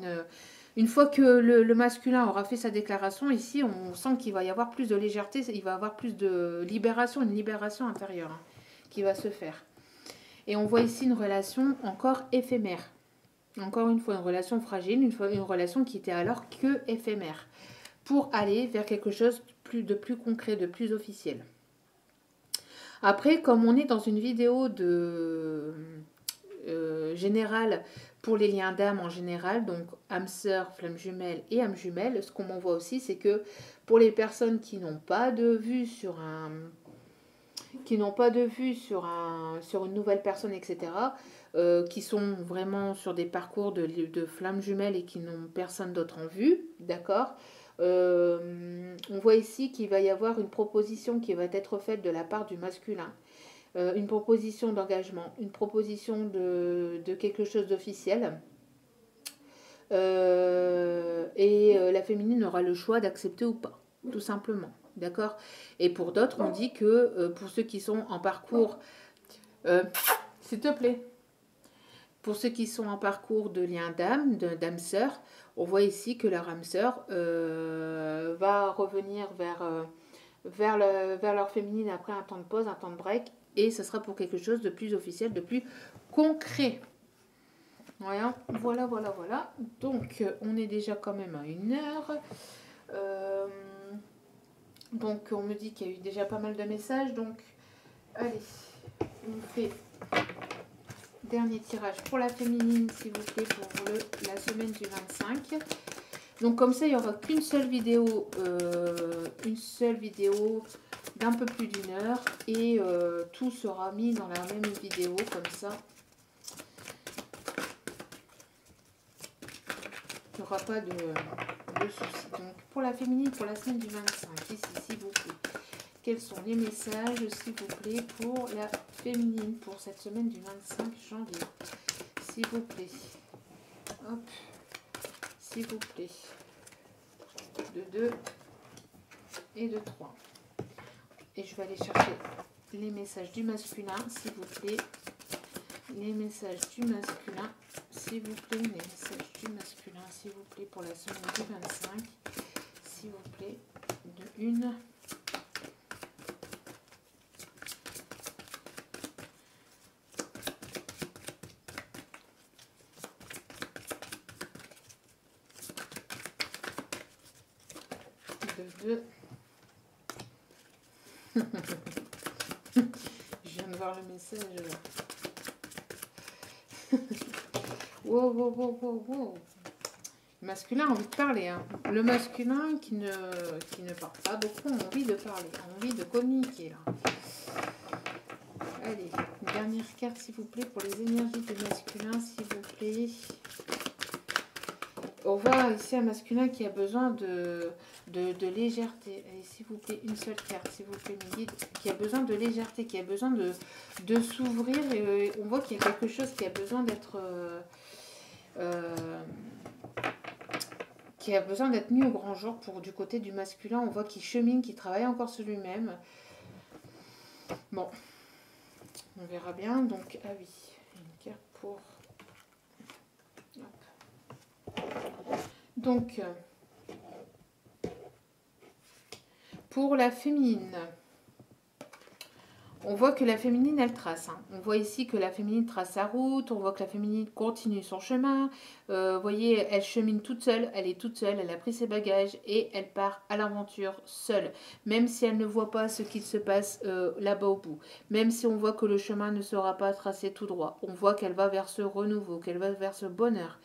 une fois que le masculin aura fait sa déclaration, ici on sent qu'il va y avoir plus de légèreté, il va y avoir plus de libération, une libération intérieure hein, qui va se faire. Et on voit ici une relation encore éphémère. Encore une fois, une relation fragile, une relation qui était alors que éphémère, pour aller vers quelque chose de plus concret, de plus officiel. Après, comme on est dans une vidéo générale pour les liens d'âme en général, donc âme sœur, flamme jumelle et âme jumelle, ce qu'on m'envoie aussi, c'est que pour les personnes qui n'ont pas de vue sur une nouvelle personne, etc., qui sont vraiment sur des parcours de flammes jumelles et qui n'ont personne d'autre en vue, d'accord. On voit ici qu'il va y avoir une proposition qui va être faite de la part du masculin, une proposition d'engagement, une proposition de quelque chose d'officiel, et la féminine aura le choix d'accepter ou pas, tout simplement, d'accord. Et pour d'autres, on dit que pour ceux qui sont en parcours, s'il te plaît, pour ceux qui sont en parcours de lien d'âme, d'âme sœur, on voit ici que leur âme sœur va revenir vers leur féminine après un temps de pause, un temps de break, et ce sera pour quelque chose de plus officiel, de plus concret. Voilà, voilà, voilà, voilà. Donc, on est déjà quand même à 1 heure. Donc, on me dit qu'il y a eu déjà pas mal de messages. Donc, allez, on fait dernier tirage pour la féminine, s'il vous plaît, pour la semaine du 25. Donc, comme ça, il n'y aura qu'une seule vidéo, d'un peu plus d'1 heure. Et tout sera mis dans la même vidéo, comme ça. Il n'y aura pas de soucis. Donc, pour la féminine, pour la semaine du 25, ici, s'il vous plaît. Quels sont les messages, s'il vous plaît, pour la féminine, pour cette semaine du 25 janvier. S'il vous plaît. Hop. S'il vous plaît. De 2 et de 3. Et je vais aller chercher les messages du masculin, s'il vous plaît. Les messages du masculin, s'il vous plaît. Les messages du masculin, s'il vous plaît, pour la semaine du 25. S'il vous plaît, de 1. De 2. Je viens de voir le message là. Wow, wow, wow, wow, wow. Le masculin a envie de parler. Hein. Le masculin qui ne parle pas beaucoup a envie de parler, a envie de communiquer là. Allez, une dernière carte s'il vous plaît pour les énergies du masculin, s'il vous plaît. On voit ici un masculin qui a besoin de légèreté. Allez, s'il vous plaît, une seule carte, s'il vous plaît, mes guides. Qui a besoin de légèreté, qui a besoin de s'ouvrir. Et on voit qu'il y a quelque chose qui a besoin d'être... qui a besoin d'être mis au grand jour pour du côté du masculin. On voit qu'il chemine, qu'il travaille encore sur lui-même. Bon, on verra bien. Donc, ah oui, une carte pour... Donc, pour la féminine, on voit que la féminine, elle trace. Hein. On voit ici que la féminine trace sa route, on voit que la féminine continue son chemin. Vous voyez, elle chemine toute seule, elle est toute seule, elle a pris ses bagages et elle part à l'aventure seule. Même si elle ne voit pas ce qu'il se passe là-bas au bout. Même si on voit que le chemin ne sera pas tracé tout droit. On voit qu'elle va vers ce renouveau, qu'elle va vers ce bonheur.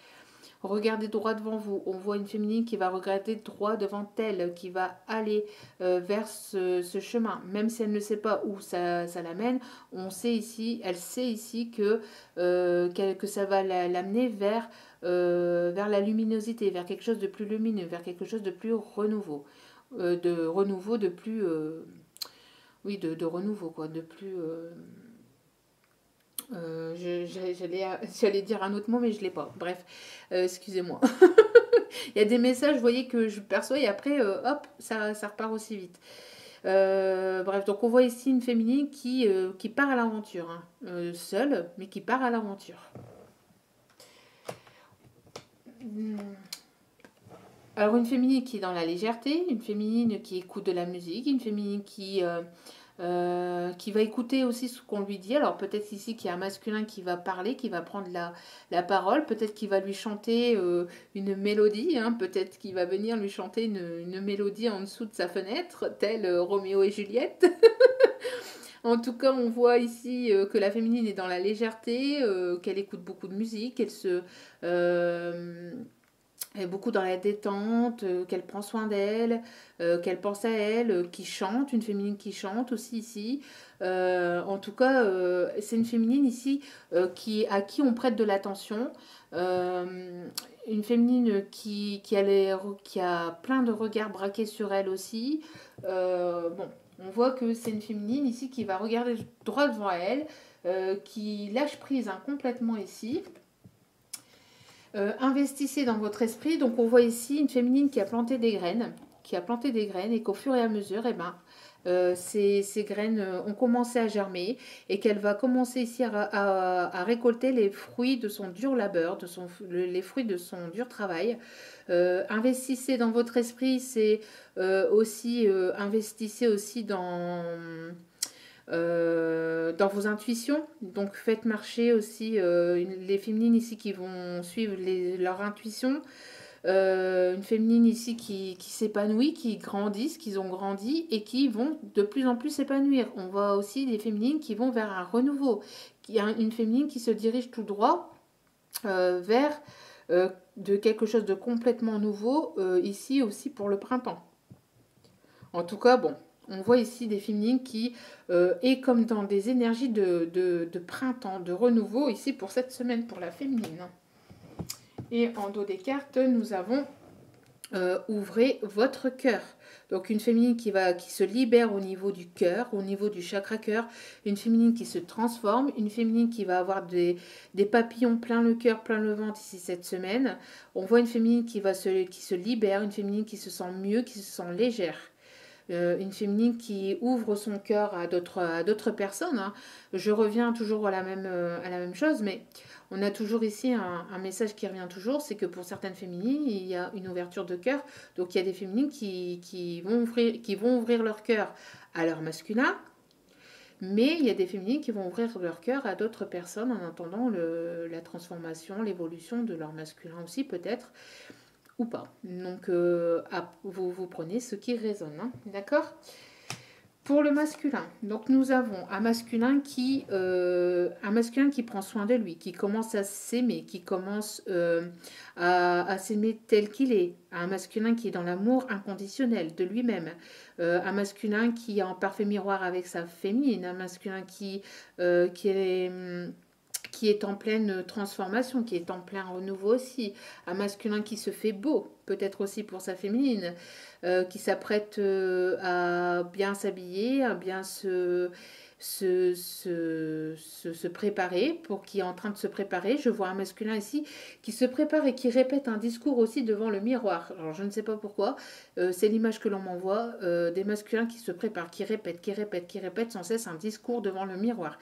Regardez droit devant vous. On voit une féminine qui va regarder droit devant elle, qui va aller vers ce chemin. Même si elle ne sait pas où ça l'amène, on sait ici, elle sait ici que ça va l'amener vers la luminosité, vers quelque chose de plus lumineux, vers quelque chose de plus renouveau. De renouveau, quoi, de plus... j'allais dire un autre mot mais je l'ai pas, bref, excusez-moi. Il y a des messages, vous voyez, que je perçois et après hop, ça repart aussi vite. Bref, donc on voit ici une féminine qui part à l'aventure, hein. Seule, mais qui part à l'aventure. Alors une féminine qui est dans la légèreté, une féminine qui écoute de la musique, une féminine qui va écouter aussi ce qu'on lui dit. Alors peut-être ici qu'il y a un masculin qui va parler, qui va prendre la parole, peut-être qu'il va lui chanter une mélodie, hein. Peut-être qu'il va venir lui chanter une mélodie en dessous de sa fenêtre, telle Roméo et Juliette. En tout cas, on voit ici que la féminine est dans la légèreté, qu'elle écoute beaucoup de musique, qu'elle est beaucoup dans la détente, qu'elle prend soin d'elle, qu'elle pense à elle, qui chante, une féminine qui chante aussi ici. En tout cas, c'est une féminine ici à qui on prête de l'attention. Une féminine qui a plein de regards braqués sur elle aussi. Bon, on voit que c'est une féminine ici qui va regarder droit devant elle, qui lâche prise complètement ici. Investissez dans votre esprit. Donc on voit ici une féminine qui a planté des graines, et qu'au fur et à mesure, ces graines ont commencé à germer et qu'elle va commencer ici à récolter les fruits de son dur labeur, les fruits de son dur travail. Investissez dans votre esprit, c'est aussi investissez aussi dans dans vos intuitions. Donc faites marcher aussi les féminines ici qui vont suivre leur intuition. Une féminine ici qui s'épanouit, qui grandissent, qui ont grandi et qui vont de plus en plus s'épanouir. On voit aussi des féminines qui vont vers un renouveau. Une féminine qui se dirige tout droit vers de quelque chose de complètement nouveau, ici aussi pour le printemps. En tout cas, bon, on voit ici des féminines qui est comme dans des énergies de printemps, de renouveau, ici pour cette semaine, pour la féminine. Et en dos des cartes, nous avons ouvrez votre cœur. Donc une féminine qui se libère au niveau du cœur, au niveau du chakra cœur, une féminine qui se transforme, une féminine qui va avoir des papillons plein le cœur, plein le ventre ici cette semaine. On voit une féminine qui se libère, une féminine qui se sent mieux, qui se sent légère. Une féminine qui ouvre son cœur à d'autres personnes. Hein. Je reviens toujours à la même chose, mais on a toujours ici un message qui revient toujours, c'est que pour certaines féminines, il y a une ouverture de cœur. Donc il y a des féminines qui vont ouvrir leur cœur à leur masculin, mais il y a des féminines qui vont ouvrir leur cœur à d'autres personnes en attendant la transformation, l'évolution de leur masculin aussi peut-être, ou pas. Donc vous prenez ce qui résonne, hein, d'accord ? Pour le masculin, donc nous avons un masculin qui prend soin de lui, qui commence à s'aimer, qui commence à s'aimer tel qu'il est, un masculin qui est dans l'amour inconditionnel de lui-même, un masculin qui est en parfait miroir avec sa féminine, un masculin qui est en pleine transformation, qui est en plein renouveau aussi, un masculin qui se fait beau, peut-être aussi pour sa féminine, qui s'apprête à bien s'habiller, à bien se préparer, qui est en train de se préparer. Je vois un masculin ici qui se prépare et qui répète un discours aussi devant le miroir. Alors je ne sais pas pourquoi, c'est l'image que l'on m'envoie, des masculins qui se préparent, qui répètent sans cesse un discours devant le miroir.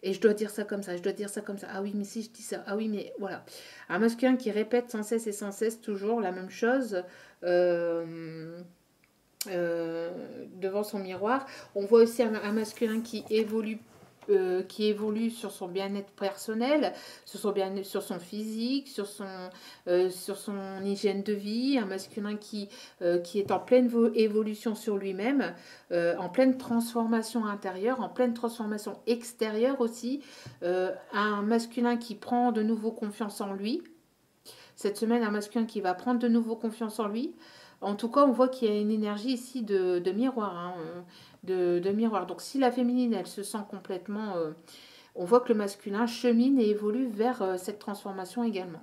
Et je dois dire ça comme ça, je dois dire ça comme ça. Ah oui, mais si je dis ça, ah oui, mais voilà. Un masculin qui répète sans cesse et sans cesse toujours la même chose devant son miroir. On voit aussi un masculin qui évolue sur son bien-être personnel, sur son physique, sur son hygiène de vie, un masculin qui est en pleine évolution sur lui-même, en pleine transformation intérieure, en pleine transformation extérieure aussi, un masculin qui prend de nouveau confiance en lui. Cette semaine, un masculin qui va prendre de nouveau confiance en lui. En tout cas, on voit qu'il y a une énergie ici de miroir, hein, de miroir. Donc si la féminine, elle se sent complètement... on voit que le masculin chemine et évolue vers cette transformation également.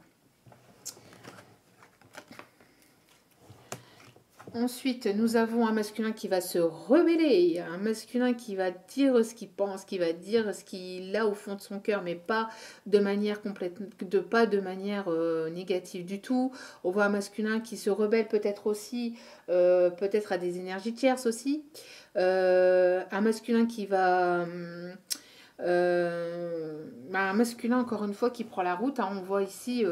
Ensuite, nous avons un masculin qui va se rebeller, un masculin qui va dire ce qu'il pense, qui va dire ce qu'il a au fond de son cœur, mais pas de manière négative du tout. On voit un masculin qui se rebelle peut-être aussi, peut-être à des énergies tierces aussi. Un masculin qui va... un masculin encore une fois qui prend la route, hein, on voit ici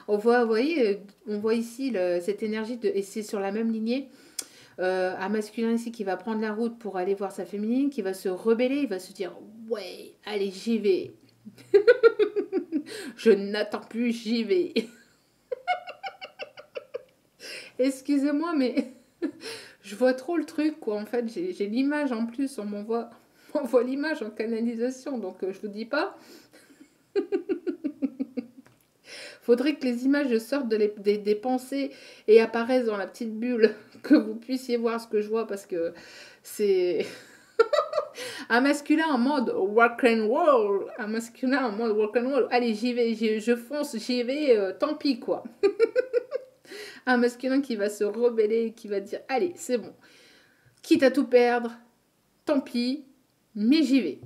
on voit ici cette énergie et c'est sur la même lignée, un masculin ici qui va prendre la route pour aller voir sa féminine, qui va se rebeller, il va se dire ouais allez j'y vais je n'attends plus, j'y vais. Excusez-moi mais je vois trop le truc quoi, en fait j'ai l'image en plus, on m'envoie l'image en canalisation, donc je vous dis pas. Faudrait que les images sortent des pensées et apparaissent dans la petite bulle, que vous puissiez voir ce que je vois, parce que c'est un masculin en mode rock and roll, un masculin en mode rock and roll. Allez, j'y vais, je fonce, j'y vais, tant pis quoi. Un masculin qui va se rebeller, qui va dire allez, c'est bon, quitte à tout perdre, tant pis. Mais j'y vais.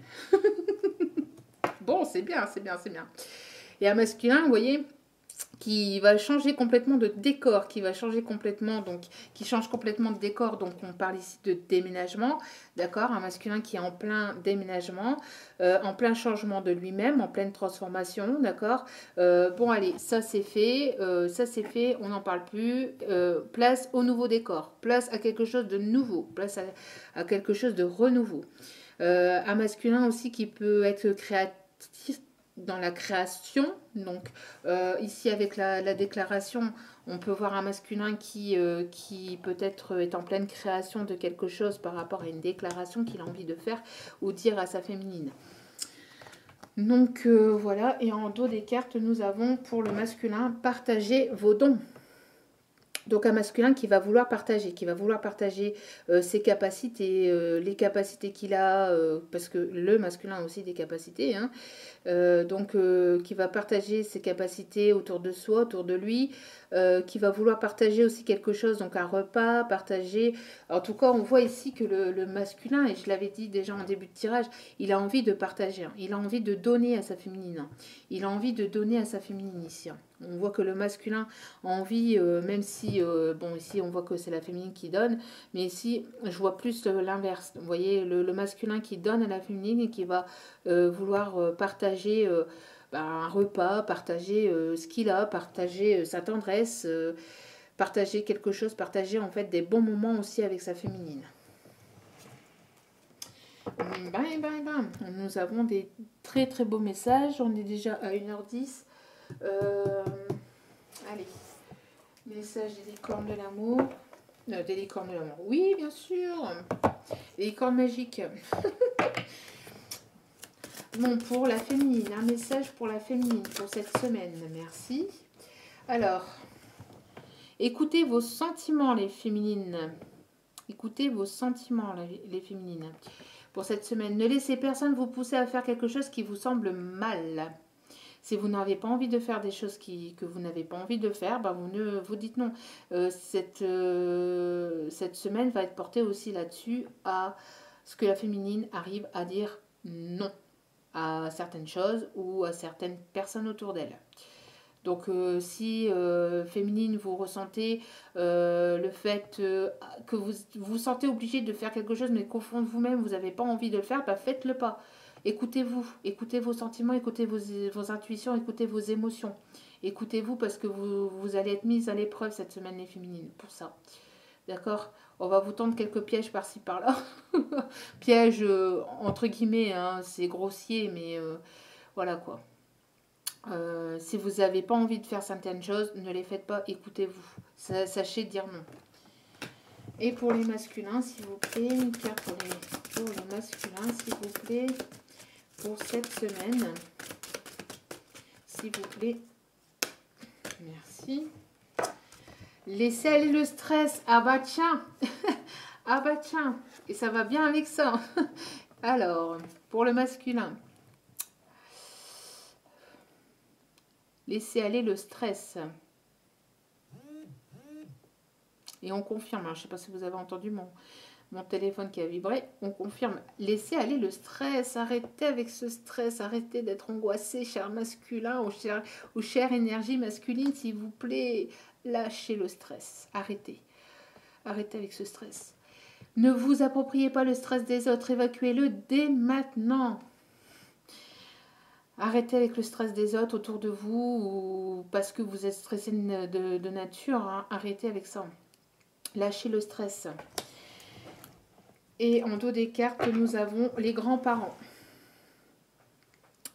Bon, c'est bien, c'est bien, c'est bien. Et un masculin, vous voyez, qui va changer complètement de décor, qui change complètement de décor. Donc, on parle ici de déménagement, d'accord ? Un masculin qui est en plein déménagement, en plein changement de lui-même, en pleine transformation, d'accord ? Bon, allez, ça c'est fait, on n'en parle plus. Place au nouveau décor, place à quelque chose de nouveau, place à quelque chose de renouveau. Un masculin aussi qui peut être créatif dans la création. Donc ici avec la déclaration, on peut voir un masculin qui peut-être est en pleine création de quelque chose par rapport à une déclaration qu'il a envie de faire ou dire à sa féminine. Donc voilà, et en dos des cartes, nous avons pour le masculin, partagez vos dons. Donc un masculin qui va vouloir partager ses capacités, les capacités qu'il a, parce que le masculin a aussi des capacités, hein, qui va partager ses capacités autour de soi, autour de lui, qui va vouloir partager aussi quelque chose, donc un repas, partager. En tout cas, on voit ici que le masculin, et je l'avais dit déjà en début de tirage, il a envie de partager, hein, il a envie de donner à sa féminine, hein, il a envie de donner à sa féminine ici. Hein. On voit que le masculin a envie, même si, bon, ici on voit que c'est la féminine qui donne, mais ici je vois plus l'inverse. Vous voyez, le masculin qui donne à la féminine et qui va vouloir partager un repas, partager ce qu'il a, partager sa tendresse, partager quelque chose, partager en fait des bons moments aussi avec sa féminine. Nous avons des très très beaux messages, on est déjà à 1h10. Allez, message des licornes de l'amour. Des licornes de l'amour, oui bien sûr. Les licornes magiques. Bon, pour la féminine, un message pour la féminine pour cette semaine, merci. Alors, écoutez vos sentiments les féminines. Écoutez vos sentiments les féminines. Pour cette semaine, ne laissez personne vous pousser à faire quelque chose qui vous semble mal. Si vous n'avez pas envie de faire des choses que vous n'avez pas envie de faire, vous dites non. Cette semaine va être portée aussi là-dessus à ce que la féminine arrive à dire non à certaines choses ou à certaines personnes autour d'elle. Donc si féminine, vous ressentez le fait que vous vous sentez obligé de faire quelque chose, mais qu'au fond de vous-même, vous n'avez pas envie de le faire, faites-le pas. Écoutez-vous, écoutez vos sentiments, écoutez vos intuitions, écoutez vos émotions. Écoutez-vous parce que vous allez être mise à l'épreuve cette semaine, les féminines, pour ça. D'accord? On va vous tendre quelques pièges par-ci, par-là. Pièges, entre guillemets, hein, c'est grossier, mais voilà quoi. Si vous n'avez pas envie de faire certaines choses, ne les faites pas, écoutez-vous. Sachez dire non. Et pour les masculins, s'il vous plaît, une carte pour les masculins, s'il vous plaît, pour cette semaine. S'il vous plaît. Merci. Laissez aller le stress. Ah bah tiens. Ah bah tiens. Et ça va bien avec ça. Alors, pour le masculin. Laissez aller le stress. Et on confirme. Je ne sais pas si vous avez entendu mon téléphone qui a vibré. On confirme. Laissez aller le stress. Arrêtez avec ce stress. Arrêtez d'être angoissé, cher masculin ou chère énergie masculine, s'il vous plaît. Lâchez le stress. Arrêtez. Arrêtez avec ce stress. Ne vous appropriez pas le stress des autres. Évacuez-le dès maintenant. Arrêtez avec le stress des autres autour de vous ou parce que vous êtes stressé de nature. Hein. Arrêtez avec ça. Lâchez le stress. Et en dos des cartes, nous avons les grands-parents.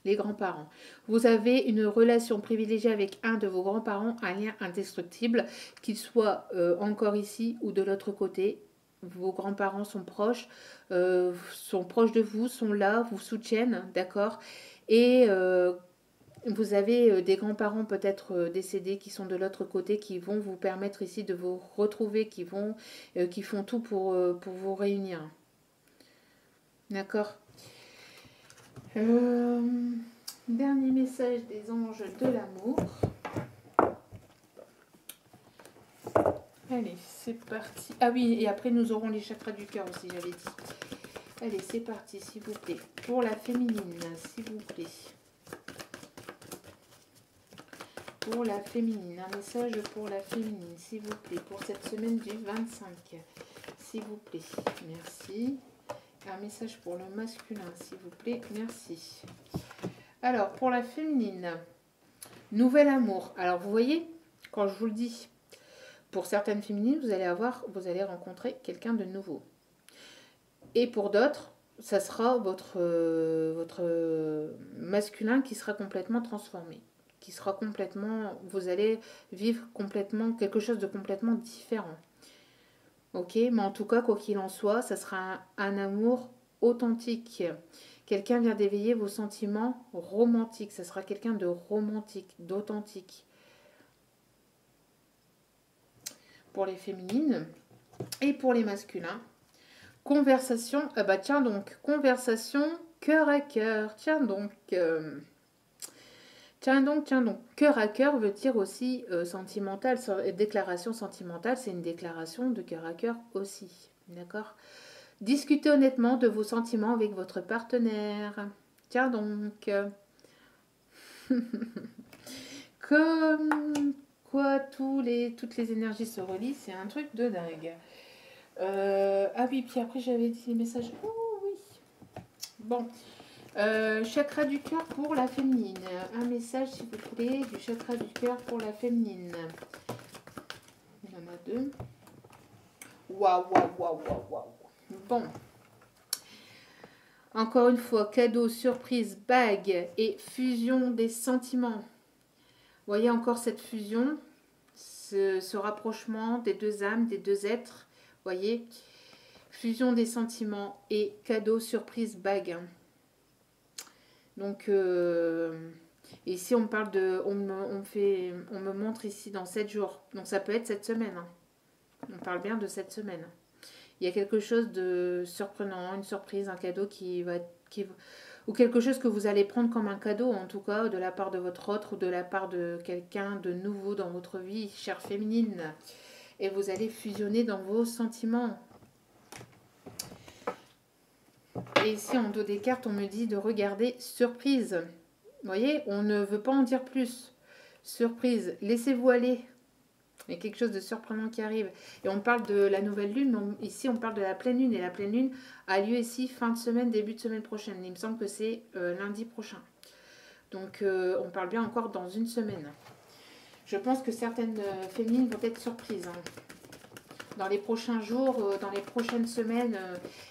Les grands-parents. Vous avez une relation privilégiée avec un de vos grands-parents, un lien indestructible, qu'il soit encore ici ou de l'autre côté. Vos grands-parents sont proches de vous, sont là, vous soutiennent, d'accord. Et vous avez des grands-parents peut-être décédés qui sont de l'autre côté, qui vont vous permettre ici de vous retrouver, qui font tout pour vous réunir. D'accord. Dernier message des anges de l'amour. Allez, c'est parti. Ah oui, et après nous aurons les chakras du cœur aussi, j'avais dit. Allez, c'est parti, s'il vous plaît. Pour la féminine, s'il vous plaît. Pour la féminine, un message pour la féminine, s'il vous plaît. Pour cette semaine du 25, s'il vous plaît. Merci. Un message pour le masculin, s'il vous plaît. Merci. Alors, pour la féminine, nouvel amour. Alors, vous voyez, quand je vous le dis, pour certaines féminines, vous allez rencontrer quelqu'un de nouveau. Et pour d'autres, ça sera votre masculin qui sera complètement transformé. Qui sera complètement, vous allez vivre complètement quelque chose de complètement différent. Ok, mais en tout cas, quoi qu'il en soit, ça sera un amour authentique. Quelqu'un vient d'éveiller vos sentiments romantiques. Ça sera quelqu'un de romantique, d'authentique. Pour les féminines et pour les masculins. Conversation, ah bah tiens donc, conversation cœur à cœur. Tiens donc, cœur à cœur veut dire aussi sentimental. Déclaration sentimentale, c'est une déclaration de cœur à cœur aussi. D'accord. Discutez honnêtement de vos sentiments avec votre partenaire. Tiens donc. Comme quoi toutes les énergies se relient, c'est un truc de dingue. Ah oui, puis après j'avais dit les messages. Oh oui. Bon. Chakra du cœur pour la féminine. Un message, s'il vous plaît, du chakra du cœur pour la féminine. Il y en a deux. Waouh, waouh, waouh, waouh, waouh. Bon. Encore une fois, cadeau, surprise, bague et fusion des sentiments. Vous voyez encore cette fusion, ce rapprochement des deux âmes, des deux êtres. Vous voyez, fusion des sentiments et cadeau, surprise, bague. Donc, ici, on parle de. On me montre ici dans 7 jours. Donc, ça peut être cette semaine. Hein. On parle bien de cette semaine. Il y a quelque chose de surprenant, une surprise, un cadeau ou quelque chose que vous allez prendre comme un cadeau, en tout cas, de la part de votre autre ou de la part de quelqu'un de nouveau dans votre vie, chère féminine. Et vous allez fusionner dans vos sentiments. Et ici, en dos des cartes, on me dit de regarder surprise. Vous voyez, on ne veut pas en dire plus. Surprise, laissez-vous aller. Il y a quelque chose de surprenant qui arrive. Et on parle de la nouvelle lune, mais ici on parle de la pleine lune. Et la pleine lune a lieu ici fin de semaine, début de semaine prochaine. Il me semble que c'est lundi prochain. Donc on parle bien encore dans une semaine. Je pense que certaines féminines vont être surprises. Hein. Dans les prochains jours, dans les prochaines semaines,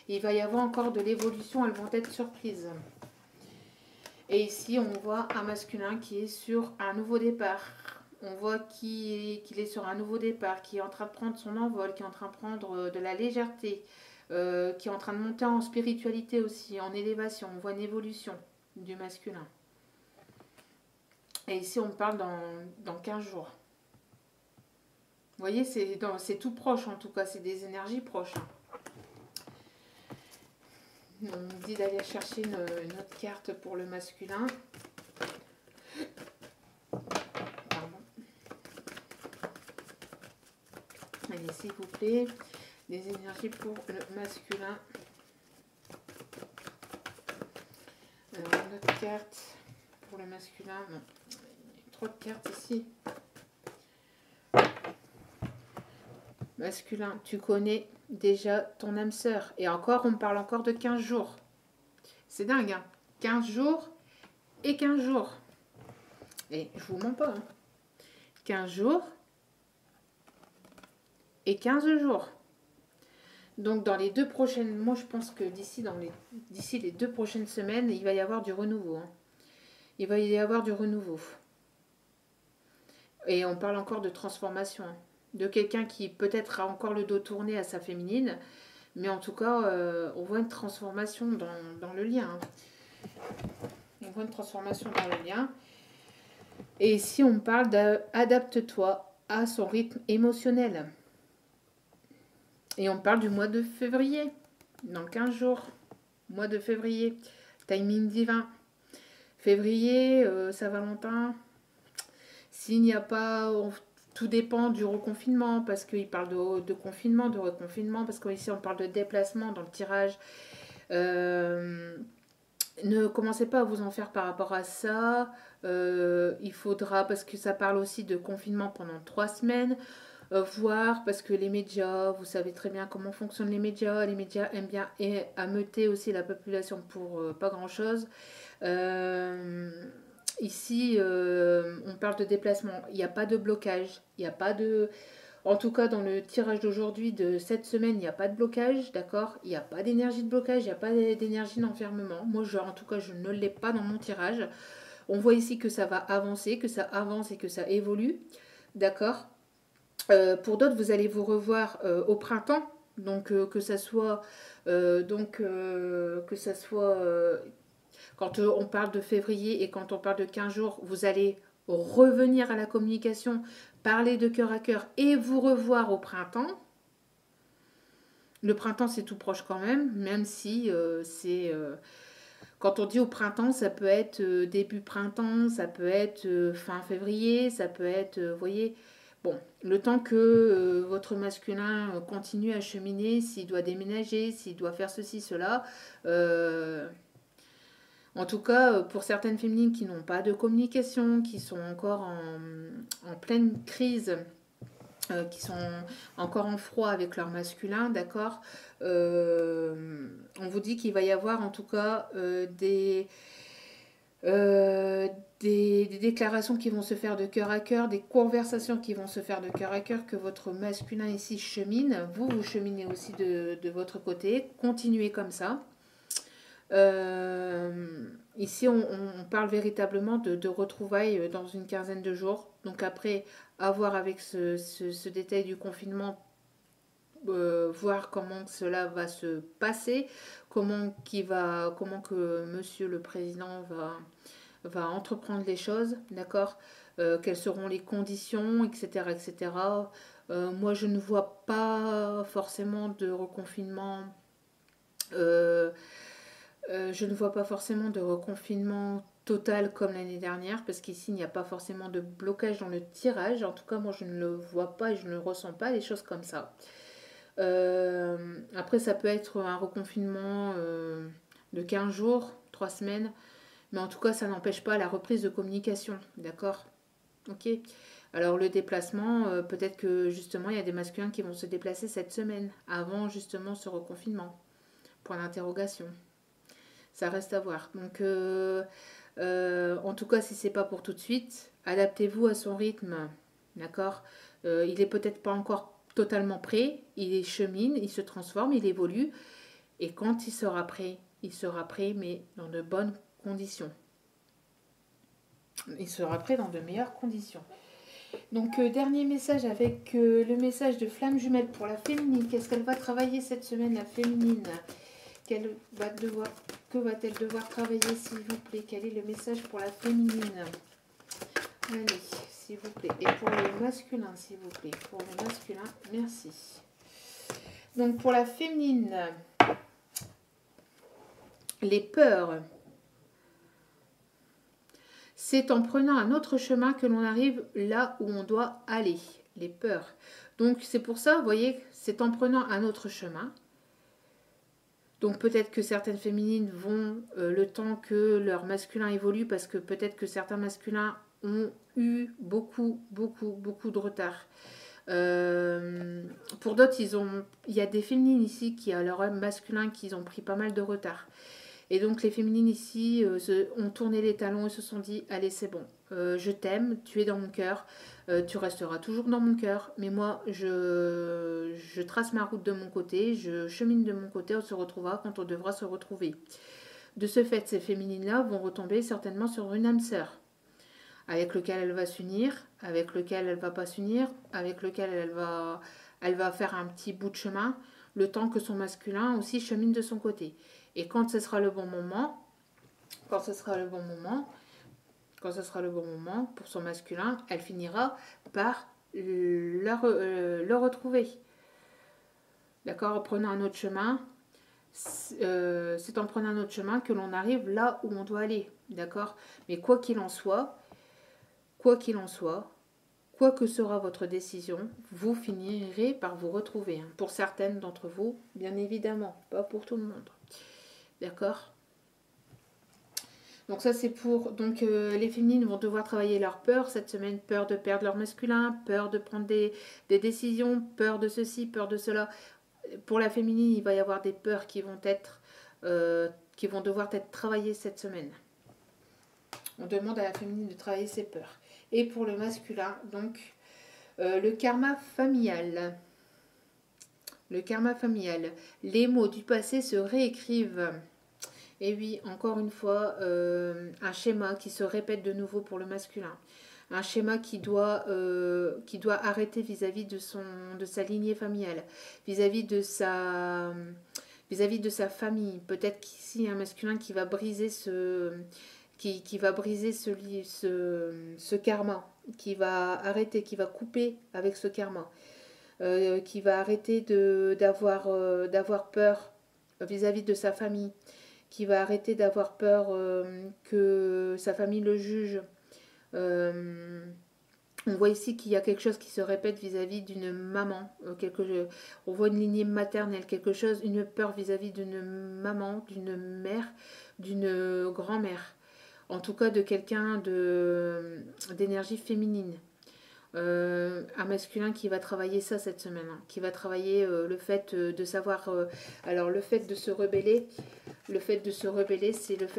il va y avoir encore de l'évolution. Elles vont être surprises. Et ici on voit un masculin qui est sur un nouveau départ. On voit qu'il est sur un nouveau départ, qui est en train de prendre son envol, qui est en train de prendre de la légèreté, qui est en train de monter en spiritualité aussi, en élévation. On voit une évolution du masculin. Et ici, on parle dans 15 jours. Vous voyez, c'est tout proche en tout cas, c'est des énergies proches. On me dit d'aller chercher une autre carte pour le masculin. Allez, s'il vous plaît, des énergies pour le masculin. Alors, une autre carte pour le masculin. Non, il y a trop de cartes ici. Masculin, tu connais déjà ton âme sœur. Et encore, on parle encore de 15 jours. C'est dingue, hein. 15 jours et 15 jours. Et je vous mens pas, hein. 15 jours et 15 jours. Donc dans les 2 prochaines, moi je pense que d'ici les 2 prochaines semaines, il va y avoir du renouveau. Hein. Il va y avoir du renouveau. Et on parle encore de transformation. Hein. De quelqu'un qui peut-être a encore le dos tourné à sa féminine. Mais en tout cas, on voit une transformation dans le lien. Hein. On voit une transformation dans le lien. Et ici, on parle d'adapte-toi à son rythme émotionnel. Et on parle du mois de février, dans 15 jours. Mois de février, timing divin. Février, Saint-Valentin. S'il n'y a pas... Tout dépend du reconfinement, parce qu'il parle de confinement, de reconfinement, parce qu'ici on parle de déplacement dans le tirage. Ne commencez pas à vous en faire par rapport à ça. Il faudra, parce que ça parle aussi de confinement pendant 3 semaines, voir, parce que les médias, vous savez très bien comment fonctionnent les médias aiment bien ameuter aussi la population pour pas grand-chose. Ici, on parle de déplacement, il n'y a pas de blocage, il n'y a pas de... En tout cas, dans le tirage d'aujourd'hui de cette semaine, il n'y a pas de blocage, d'accord? Il n'y a pas d'énergie de blocage, il n'y a pas d'énergie d'enfermement. Moi, en tout cas, je ne l'ai pas dans mon tirage. On voit ici que ça va avancer, que ça avance et que ça évolue, d'accord? Pour d'autres, vous allez vous revoir au printemps, donc que ça soit, que ça soit quand on parle de février et quand on parle de 15 jours, vous allez revenir à la communication, parler de cœur à cœur et vous revoir au printemps. Le printemps, c'est tout proche quand même, même si c'est... quand on dit au printemps, ça peut être début printemps, ça peut être fin février, ça peut être, vous voyez, bon, le temps que votre masculin continue à cheminer, s'il doit déménager, s'il doit faire ceci, cela, en tout cas, pour certaines féminines qui n'ont pas de communication, qui sont encore en pleine crise, qui sont encore en froid avec leur masculin, d'accord, on vous dit qu'il va y avoir en tout cas euh, des déclarations qui vont se faire de cœur à cœur, des conversations qui vont se faire de cœur à cœur, que votre masculin ici chemine. Vous cheminez aussi de votre côté. Continuez comme ça. Ici, on parle véritablement de retrouvailles dans une quinzaine de jours. Donc après, à voir avec ce détail du confinement, voir comment cela va se passer, comment que Monsieur le Président va entreprendre les choses, d'accord? Quelles seront les conditions, etc., etc. Moi, je ne vois pas forcément de reconfinement. euh, je ne vois pas forcément de reconfinement total comme l'année dernière, parce qu'ici, il n'y a pas forcément de blocage dans le tirage. En tout cas, moi, je ne le vois pas et je ne le ressens pas, les choses comme ça. Après, ça peut être un reconfinement de 15 jours, 3 semaines, mais en tout cas, ça n'empêche pas la reprise de communication, d'accord? Ok. Alors, le déplacement, peut-être que justement, il y a des masculins qui vont se déplacer cette semaine, avant justement ce reconfinement. Point d'interrogation. Ça reste à voir. Donc, en tout cas, si c'est pas pour tout de suite, adaptez-vous à son rythme, d'accord? Il est peut-être pas encore totalement prêt, il chemine, il se transforme, il évolue, et quand il sera prêt, mais dans de bonnes conditions. Il sera prêt dans de meilleures conditions. Donc, dernier message avec le message de Flamme Jumelle pour la féminine. Qu'est-ce qu'elle va travailler cette semaine, la féminine? Qu'elle va devoir, que va-t-elle devoir travailler, s'il vous plaît? Quel est le message pour la féminine? Allez, s'il vous plaît. Et pour le masculin, s'il vous plaît. Pour le masculin, merci. Donc, pour la féminine, les peurs. C'est en prenant un autre chemin que l'on arrive là où on doit aller. Les peurs. Donc, c'est pour ça, vous voyez, c'est en prenant un autre chemin. Donc peut-être que certaines féminines vont le temps que leur masculin évolue, parce que peut-être que certains masculins ont eu beaucoup de retard. Pour d'autres, il y a des féminines ici qui, à leur masculin, qui ont pris pas mal de retard. Et donc les féminines ici ont tourné les talons et se sont dit, allez, c'est bon, je t'aime, tu es dans mon cœur, tu resteras toujours dans mon cœur, mais moi je trace ma route de mon côté, je chemine de mon côté, on se retrouvera quand on devra se retrouver. De ce fait, ces féminines-là vont retomber certainement sur une âme sœur, avec lequel elle va s'unir, avec lequel elle va pas s'unir, avec lequel elle va faire un petit bout de chemin, le temps que son masculin aussi chemine de son côté. Et quand ce sera le bon moment, quand ce sera le bon moment, quand ce sera le bon moment pour son masculin, elle finira par le retrouver. D'accord? En prenant un autre chemin, c'est en prenant un autre chemin que l'on arrive là où on doit aller. D'accord? Mais quoi qu'il en soit, quoi que sera votre décision, vous finirez par vous retrouver. Pour certaines d'entre vous, bien évidemment, pas pour tout le monde. D'accord? Donc ça c'est pour... Donc les féminines vont devoir travailler leur peur cette semaine. Peur de perdre leur masculin, peur de prendre des décisions, peur de ceci, peur de cela. Pour la féminine, il va y avoir des peurs qui vont devoir être travaillées cette semaine. On demande à la féminine de travailler ses peurs. Et pour le masculin, donc, Le karma familial. Le karma familial. Les mots du passé se réécrivent. Et oui, encore une fois, un schéma qui se répète de nouveau pour le masculin. Un schéma qui doit arrêter vis-à-vis de sa lignée familiale, vis-à-vis de sa, vis-à-vis de sa famille. Peut-être qu'ici, un masculin qui va briser qui va briser ce karma, qui va arrêter, qui va couper avec ce karma, qui va arrêter d'avoir peur vis-à-vis de sa famille, qui va arrêter d'avoir peur que sa famille le juge. Euh, on voit ici qu'il y a quelque chose qui se répète vis-à-vis d'une maman, on voit une lignée maternelle, quelque chose, une peur vis-à-vis d'une maman, d'une mère, d'une grand-mère, en tout cas de quelqu'un d'énergie féminine. Un masculin qui va travailler ça cette semaine, hein, qui va travailler le fait de savoir, alors le fait de se rebeller, c'est le fait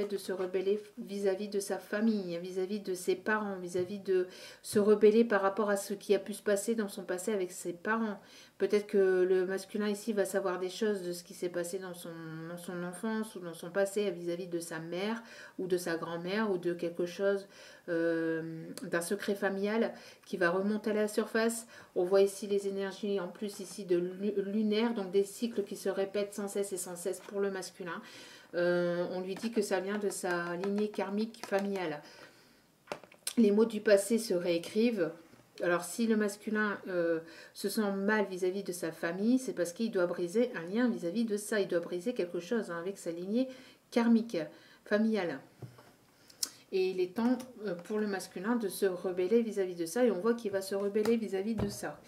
de se rebeller vis-à-vis de sa famille, vis-à-vis de ses parents, vis-à-vis de se rebeller par rapport à ce qui a pu se passer dans son passé avec ses parents. Peut-être que le masculin ici va savoir des choses de ce qui s'est passé dans son enfance ou dans son passé vis-à-vis de sa mère ou de sa grand-mère ou de quelque chose, d'un secret familial qui va remonter à la surface. On voit ici les énergies en plus ici de lunaire, donc des cycles qui se répètent sans cesse et sans cesse pour le masculin. On lui dit que ça vient de sa lignée karmique familiale. Les mots du passé se réécrivent. Alors si le masculin se sent mal vis-à-vis de sa famille, c'est parce qu'il doit briser un lien vis-à-vis de ça. Il doit briser quelque chose avec sa lignée karmique, familiale. Et il est temps pour le masculin de se rebeller vis-à-vis de ça. Et on voit qu'il va se rebeller vis-à-vis de ça.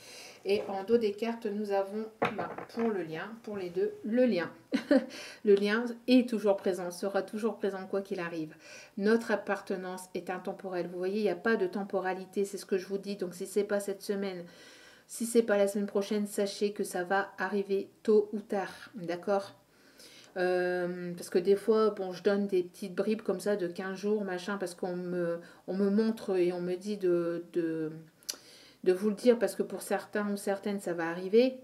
Et en dos des cartes, nous avons, pour le lien, pour les deux, le lien. Le lien est toujours présent, sera toujours présent quoi qu'il arrive. Notre appartenance est intemporelle. Vous voyez, il n'y a pas de temporalité, c'est ce que je vous dis. Donc si ce n'est pas cette semaine, si ce n'est pas la semaine prochaine, sachez que ça va arriver tôt ou tard. D'accord ? Parce que des fois, bon, je donne des petites bribes comme ça de 15 jours, machin, parce on me montre et on me dit de vous le dire, parce que pour certains ou certaines, ça va arriver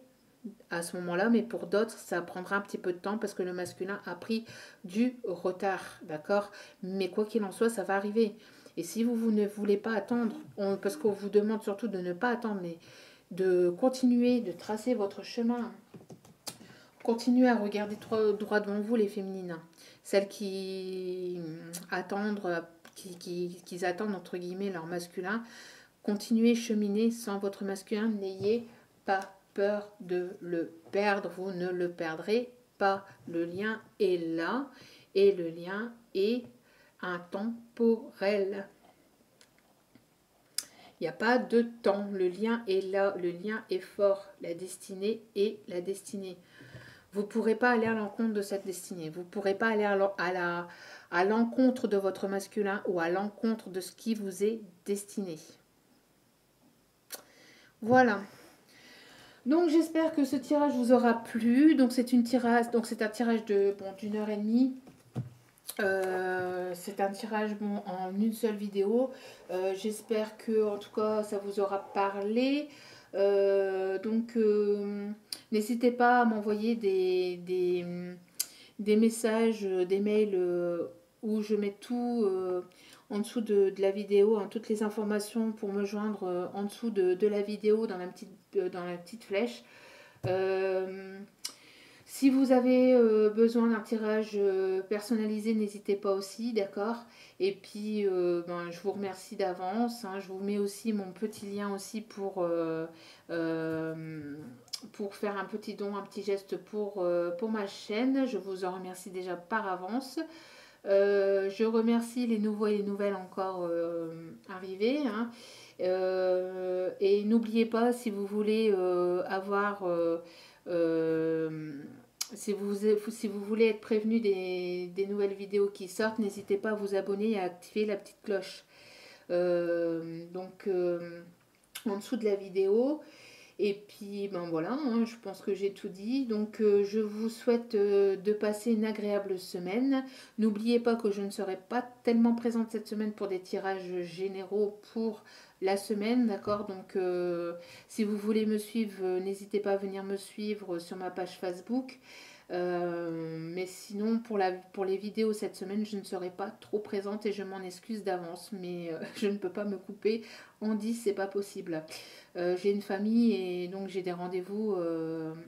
à ce moment-là, mais pour d'autres, ça prendra un petit peu de temps parce que le masculin a pris du retard, d'accord? Mais quoi qu'il en soit, ça va arriver. Et si vous ne voulez pas attendre, parce qu'on vous demande surtout de ne pas attendre, mais de continuer, de tracer votre chemin. Continuez à regarder droit devant vous, les féminines. Celles qui attendent, qui attendent, entre guillemets, leur masculin. Continuez, cheminer sans votre masculin. N'ayez pas peur de le perdre. Vous ne le perdrez pas. Le lien est là et le lien est intemporel. Il n'y a pas de temps. Le lien est là. Le lien est fort. La destinée est la destinée. Vous ne pourrez pas aller à l'encontre de cette destinée. Vous ne pourrez pas aller à l'encontre de votre masculin ou à l'encontre de ce qui vous est destiné. Voilà. Donc j'espère que ce tirage vous aura plu. Donc c'est un tirage d'une heure et demie. C'est un tirage en une seule vidéo. J'espère que en tout cas ça vous aura parlé. N'hésitez pas à m'envoyer des messages, des mails où je mets tout en dessous de la vidéo, hein, toutes les informations pour me joindre en dessous de la vidéo dans la petite flèche. Si vous avez besoin d'un tirage personnalisé, n'hésitez pas aussi, d'accord? Et puis, je vous remercie d'avance. Hein, je vous mets aussi mon petit lien aussi pour faire un petit don, un petit geste pour ma chaîne. Je vous en remercie déjà par avance. Je remercie les nouveaux et les nouvelles encore arrivés. Hein. Et n'oubliez pas, si vous voulez avoir... si vous voulez être prévenu des nouvelles vidéos qui sortent, n'hésitez pas à vous abonner et à activer la petite cloche. En dessous de la vidéo. Et puis, voilà, hein, je pense que j'ai tout dit. Donc, je vous souhaite de passer une agréable semaine. N'oubliez pas que je ne serai pas tellement présente cette semaine pour des tirages généraux pour la semaine, d'accord? Donc, si vous voulez me suivre, n'hésitez pas à venir me suivre sur ma page Facebook. Mais sinon, pour les vidéos cette semaine, je ne serai pas trop présente et je m'en excuse d'avance. Mais je ne peux pas me couper en 10, c'est pas possible. J'ai une famille et donc j'ai des rendez-vous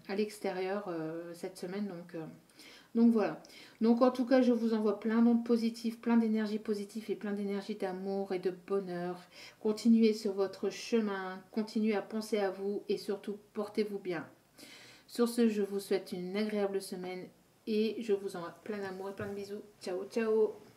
à l'extérieur cette semaine. Donc voilà. Donc en tout cas, je vous envoie plein d'ondes positives, plein d'énergie positive et plein d'énergie d'amour et de bonheur. Continuez sur votre chemin, continuez à penser à vous et surtout portez-vous bien. Sur ce, je vous souhaite une agréable semaine et je vous envoie plein d'amour et plein de bisous. Ciao, ciao!